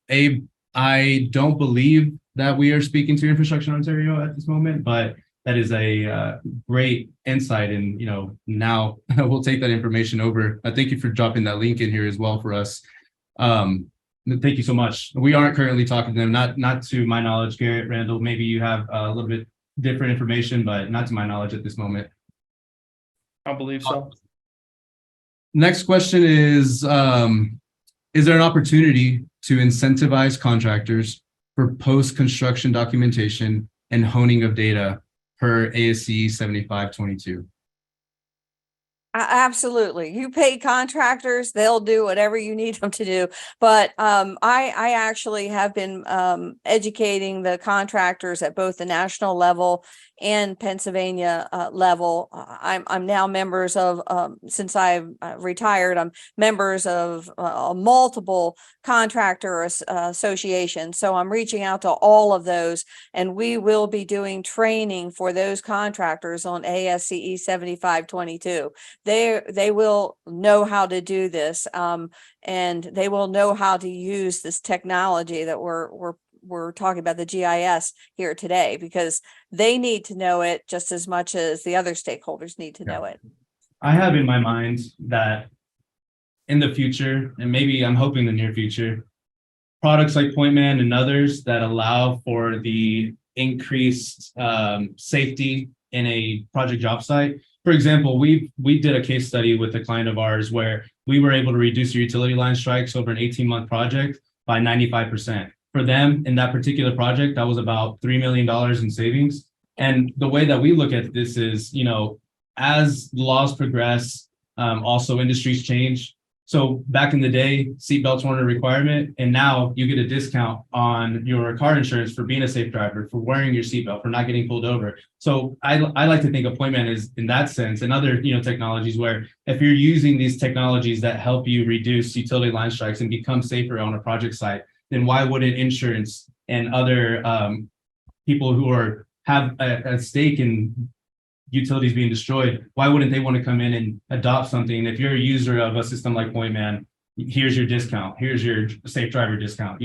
Abe, I don't believe that we are speaking to Infrastructure Ontario at this moment, but that is a great insight. And, now we'll take that information over. Thank you for dropping that link in here as well for us. Thank you so much. We aren't currently talking to them, not to my knowledge. Garrett, Randall, maybe you have a little bit different information, but not to my knowledge at this moment. I believe so. Next question is there an opportunity to incentivize contractors for post-construction documentation and honing of data per ASCE 7522? Absolutely. You pay contractors, they'll do whatever you need them to do. But I actually have been educating the contractors at both the national level and Pennsylvania level. I'm now members of, since I've retired, I'm members of multiple contractor associations. So I'm reaching out to all of those, and we will be doing training for those contractors on ASCE 7522. They will know how to do this, and they will know how to use this technology that we're talking about, the GIS here today, because they need to know it just as much as the other stakeholders need to know it. I have in my mind that in the future, and maybe I'm hoping the near future, products like PointMan and others that allow for the increased safety in a project job site. For example, we did a case study with a client of ours where we were able to reduce the utility line strikes over an 18-month project by 95%. For them, in that particular project, that was about $3 million in savings. And the way that we look at this is, as laws progress, also industries change. So back in the day, seatbelts weren't a requirement, and now you get a discount on your car insurance for being a safe driver, for wearing your seatbelt, for not getting pulled over. So I like to think of PointMan as, in that sense, and other technologies where if you're using these technologies that help you reduce utility line strikes and become safer on a project site, then why wouldn't insurance and other people who have a stake in utilities being destroyed, why wouldn't they want to come in and adopt something? If you're a user of a system like PointMan, here's your discount, here's your safe driver discount,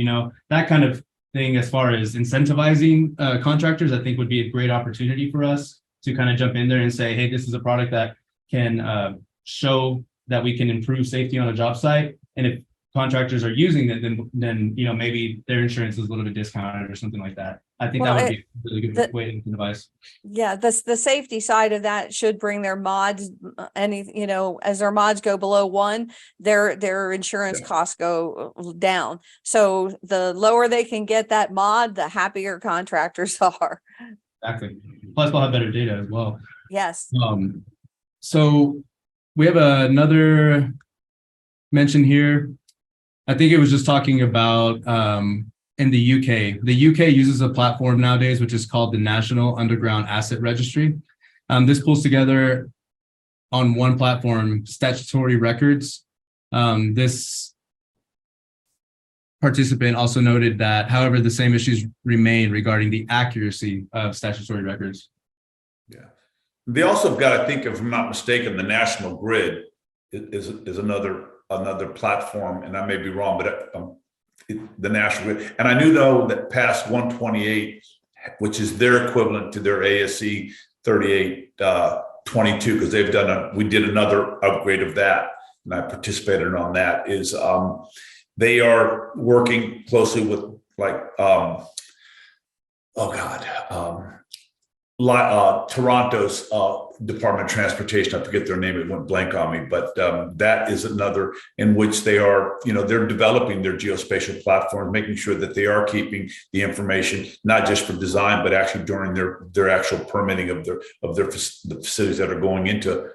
that kind of thing. As far as incentivizing contractors, I think would be a great opportunity for us to kind of jump in there and say, hey, this is a product that can show that we can improve safety on a job site. And if contractors are using it, then maybe their insurance is a little bit discounted or something like that. I think that would be a really good way to incentivize. Yeah, the safety side of that should bring their mods, as their mods go below 1, their insurance costs go down. So the lower they can get that mod, the happier contractors are. Exactly. Plus, we'll have better data as well. Yes. So we have another mention here. I think it was just talking about in the UK. The UK uses a platform nowadays, which is called the National Underground Asset Registry. This pulls together on one platform statutory records. This participant also noted that, however, the same issues remain regarding the accuracy of statutory records. Yeah. They also have got, I think, if I'm not mistaken, the National Grid is another platform, and I may be wrong, but the National Grid. And I do know that past 128, which is their equivalent to their ASC 3822, because they've done we did another upgrade of that, and I participated on that. Is they are working closely with Toronto's Department of Transportation. I forget their name; it went blank on me. But that is another in which they are, they're developing their geospatial platform, making sure that they are keeping the information not just for design, but actually during their actual permitting of the facilities that are going into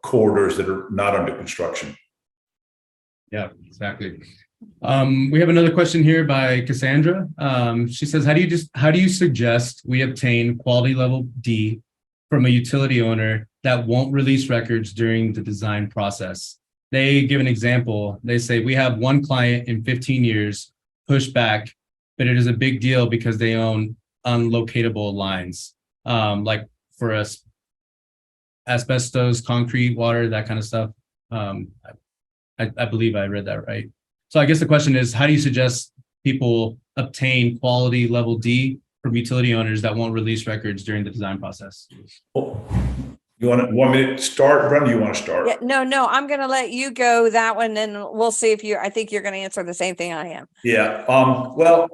corridors that are not under construction. Yeah, exactly. We have another question here by Cassandra. She says, how do you suggest we obtain quality level D from a utility owner that won't release records during the design process? They give an example. They say, we have one client in 15 years pushed back, but it is a big deal because they own unlocatable lines, like for us, asbestos, concrete, water, that kind of stuff. I believe I read that right. So I guess the question is, how do you suggest people obtain quality level D from utility owners that won't release records during the design process? You want me to start, Brenda? You want to start? Yeah, no, I'm going to let you go that one, and we'll see if I think you're going to answer the same thing I am. Yeah. Well,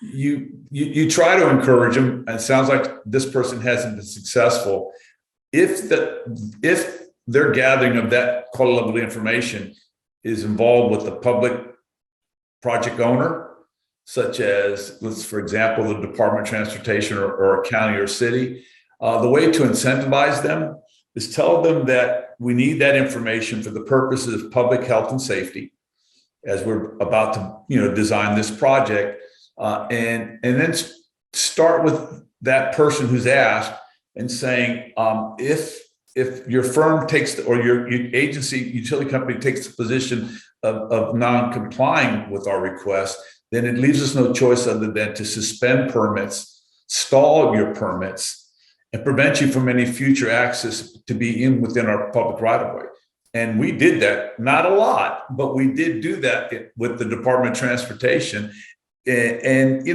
you try to encourage them, and it sounds like this person hasn't been successful. If their gathering of that quality level information is involved with the public project owner, such as, for example, the Department of Transportation or a county or city, the way to incentivize them is tell them that we need that information for the purposes of public health and safety, as we're about to design this project, and then start with that person who's asked and saying, if your firm takes or your agency, utility company takes the position of non-complying with our request, then it leaves us no choice other than to suspend permits, stall your permits, and prevent you from any future access to be within our public right-of-way. And we did that, not a lot, but we did do that with the Department of Transportation. And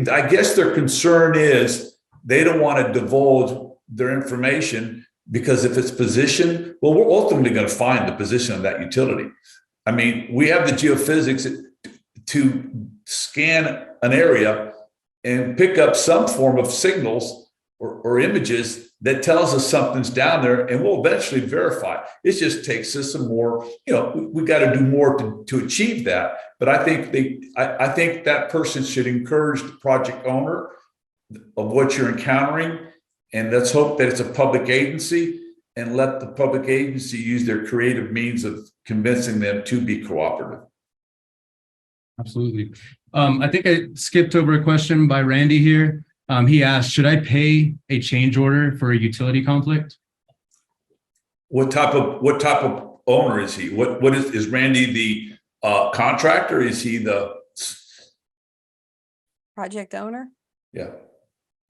I guess their concern is they don't want to divulge their information, because if it's positioned, well, we're ultimately going to find the position of that utility. I mean, we have the geophysics to scan an area and pick up some form of signals or images that tells us something's down there, and we'll eventually verify. It just takes us some more, we got to do more to achieve that. But I think that person should encourage the project owner of what you're encountering, and let's hope that it's a public agency, and let the public agency use their creative means of convincing them to be cooperative. Absolutely. I think I skipped over a question by Randy here. He asked, should I pay a change order for a utility conflict? What type of owner is he? What is Randy the contractor? Is he the Project owner? Yeah.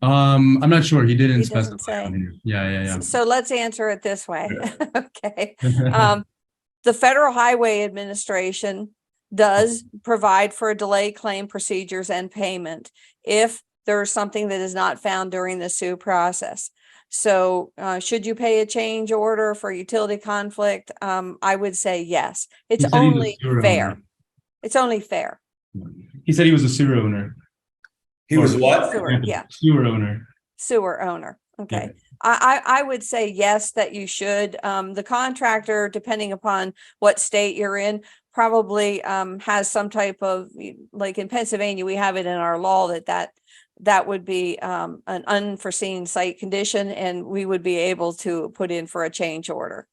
I'm not sure. He didn't doesn't specify. say. Yeah. So let's answer it this way. Yeah. Okay. The Federal Highway Administration does provide for delay claim procedures and payment if there's something that is not found during the SUE process. So should you pay a change order for utility conflict? I would say yes. It's only fair. Owner. It's only fair. He said he was a sewer owner. He was what? Sewer, yeah. Sewer owner. Sewer owner. Okay. Yeah. I would say yes, that you should. The contractor, depending upon what state you're in, probably has some type of, like in Pennsylvania, we have it in our law that would be an unforeseen site condition, and we would be able to put in for a change order.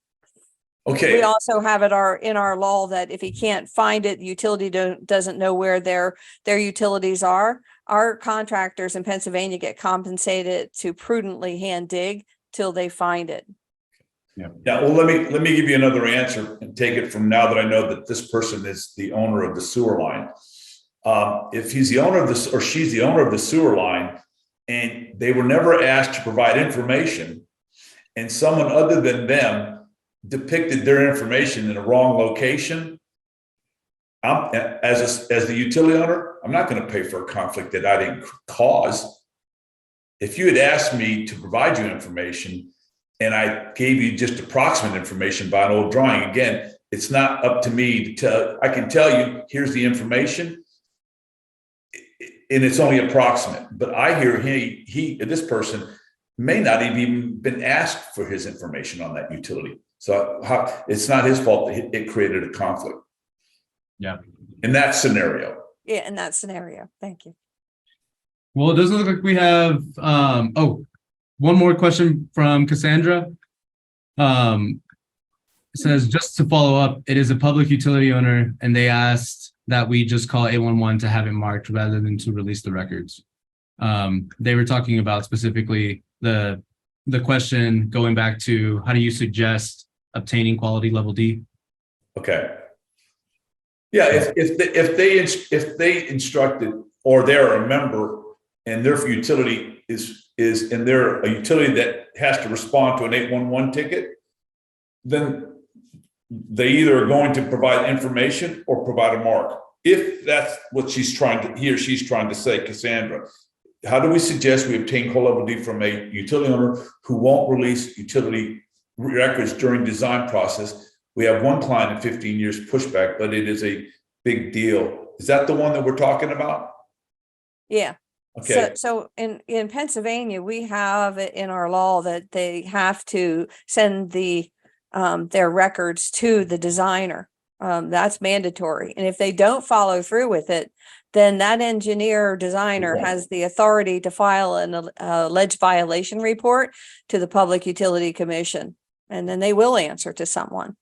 Okay. We also have it in our law that if he can't find it, the utility doesn't know where their utilities are. Our contractors in Pennsylvania get compensated to prudently hand dig till they find it. Yeah, well, let me give you another answer and take it from now that I know that this person is the owner of the sewer line. If he's the owner of this, or she's the owner of the sewer line, and they were never asked to provide information, and someone other than them depicted their information in a wrong location, as the utility owner, I'm not going to pay for a conflict that I didn't cause. If you had asked me to provide you information and I gave you just approximate information by an old drawing, again, it's not up to me to tell. I can tell you, here's the information, and it's only approximate. But I hear this person may not have even been asked for his information on that utility. So it's not his fault that it created a conflict. Yeah. In that scenario. Yeah, in that scenario. Thank you. Well, it doesn't look like we have, one more question from Cassandra. It says, just to follow up, it is a public utility owner, and they asked that we just call 811 to have it marked rather than to release the records. They were talking about specifically the question going back to, how do you suggest obtaining quality level D? Okay. Yeah, if they instructed, or they're a member and their utility is and they're a utility that has to respond to an 811 ticket, then they either are going to provide information or provide a mark. If that's what she's trying to say, Cassandra, how do we suggest we obtain core level D from a utility owner who won't release utility records during design process? We have one client in 15 years pushback, but it is a big deal. Is that the one that we're talking about? Yeah. Okay. So in Pennsylvania, we have it in our law that they have to send their records to the designer. That's mandatory. And if they don't follow through with it, then that engineer or designer has the authority to file an alleged violation report to the Public Utility Commission. And then they will answer to someone.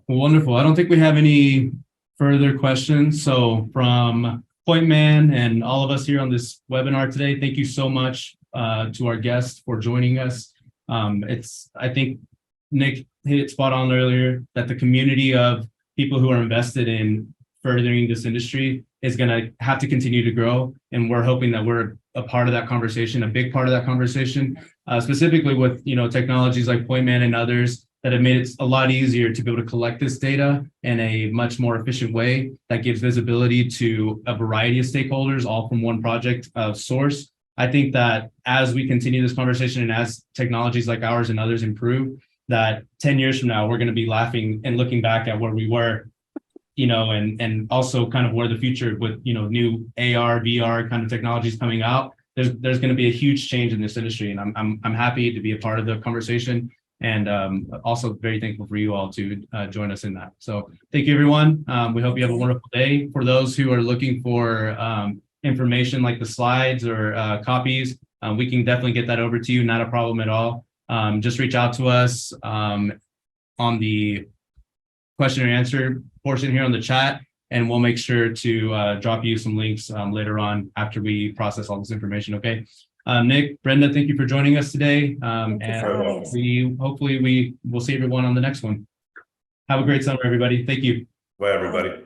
Wonderful. I don't think we have any further questions. So from Point Man and all of us here on this webinar today, thank you so much to our guests for joining us. I think Nick hit it spot on earlier that the community of people who are invested in furthering this industry is going to have to continue to grow. And we're hoping that we're a part of that conversation, a big part of that conversation, specifically with, technologies like Point Man and others that have made it a lot easier to be able to collect this data in a much more efficient way that gives visibility to a variety of stakeholders, all from one project source. I think that as we continue this conversation and as technologies like ours and others improve, that 10 years from now, we're going to be laughing and looking back at where we were, and also kind of where the future with, new AR, VR kind of technologies coming out. There's going to be a huge change in this industry, and I'm happy to be a part of the conversation. And also very thankful for you all to join us in that. So thank you, everyone. We hope you have a wonderful day. For those who are looking for information like the slides or copies, we can definitely get that over to you. Not a problem at all. Just reach out to us on the question and answer portion here on the chat, and we'll make sure to drop you some links later on after we process all this information. Okay. Nick, Brenda, thank you for joining us today. And hopefully we will see everyone on the next one. Have a great summer, everybody. Thank you. Bye, everybody.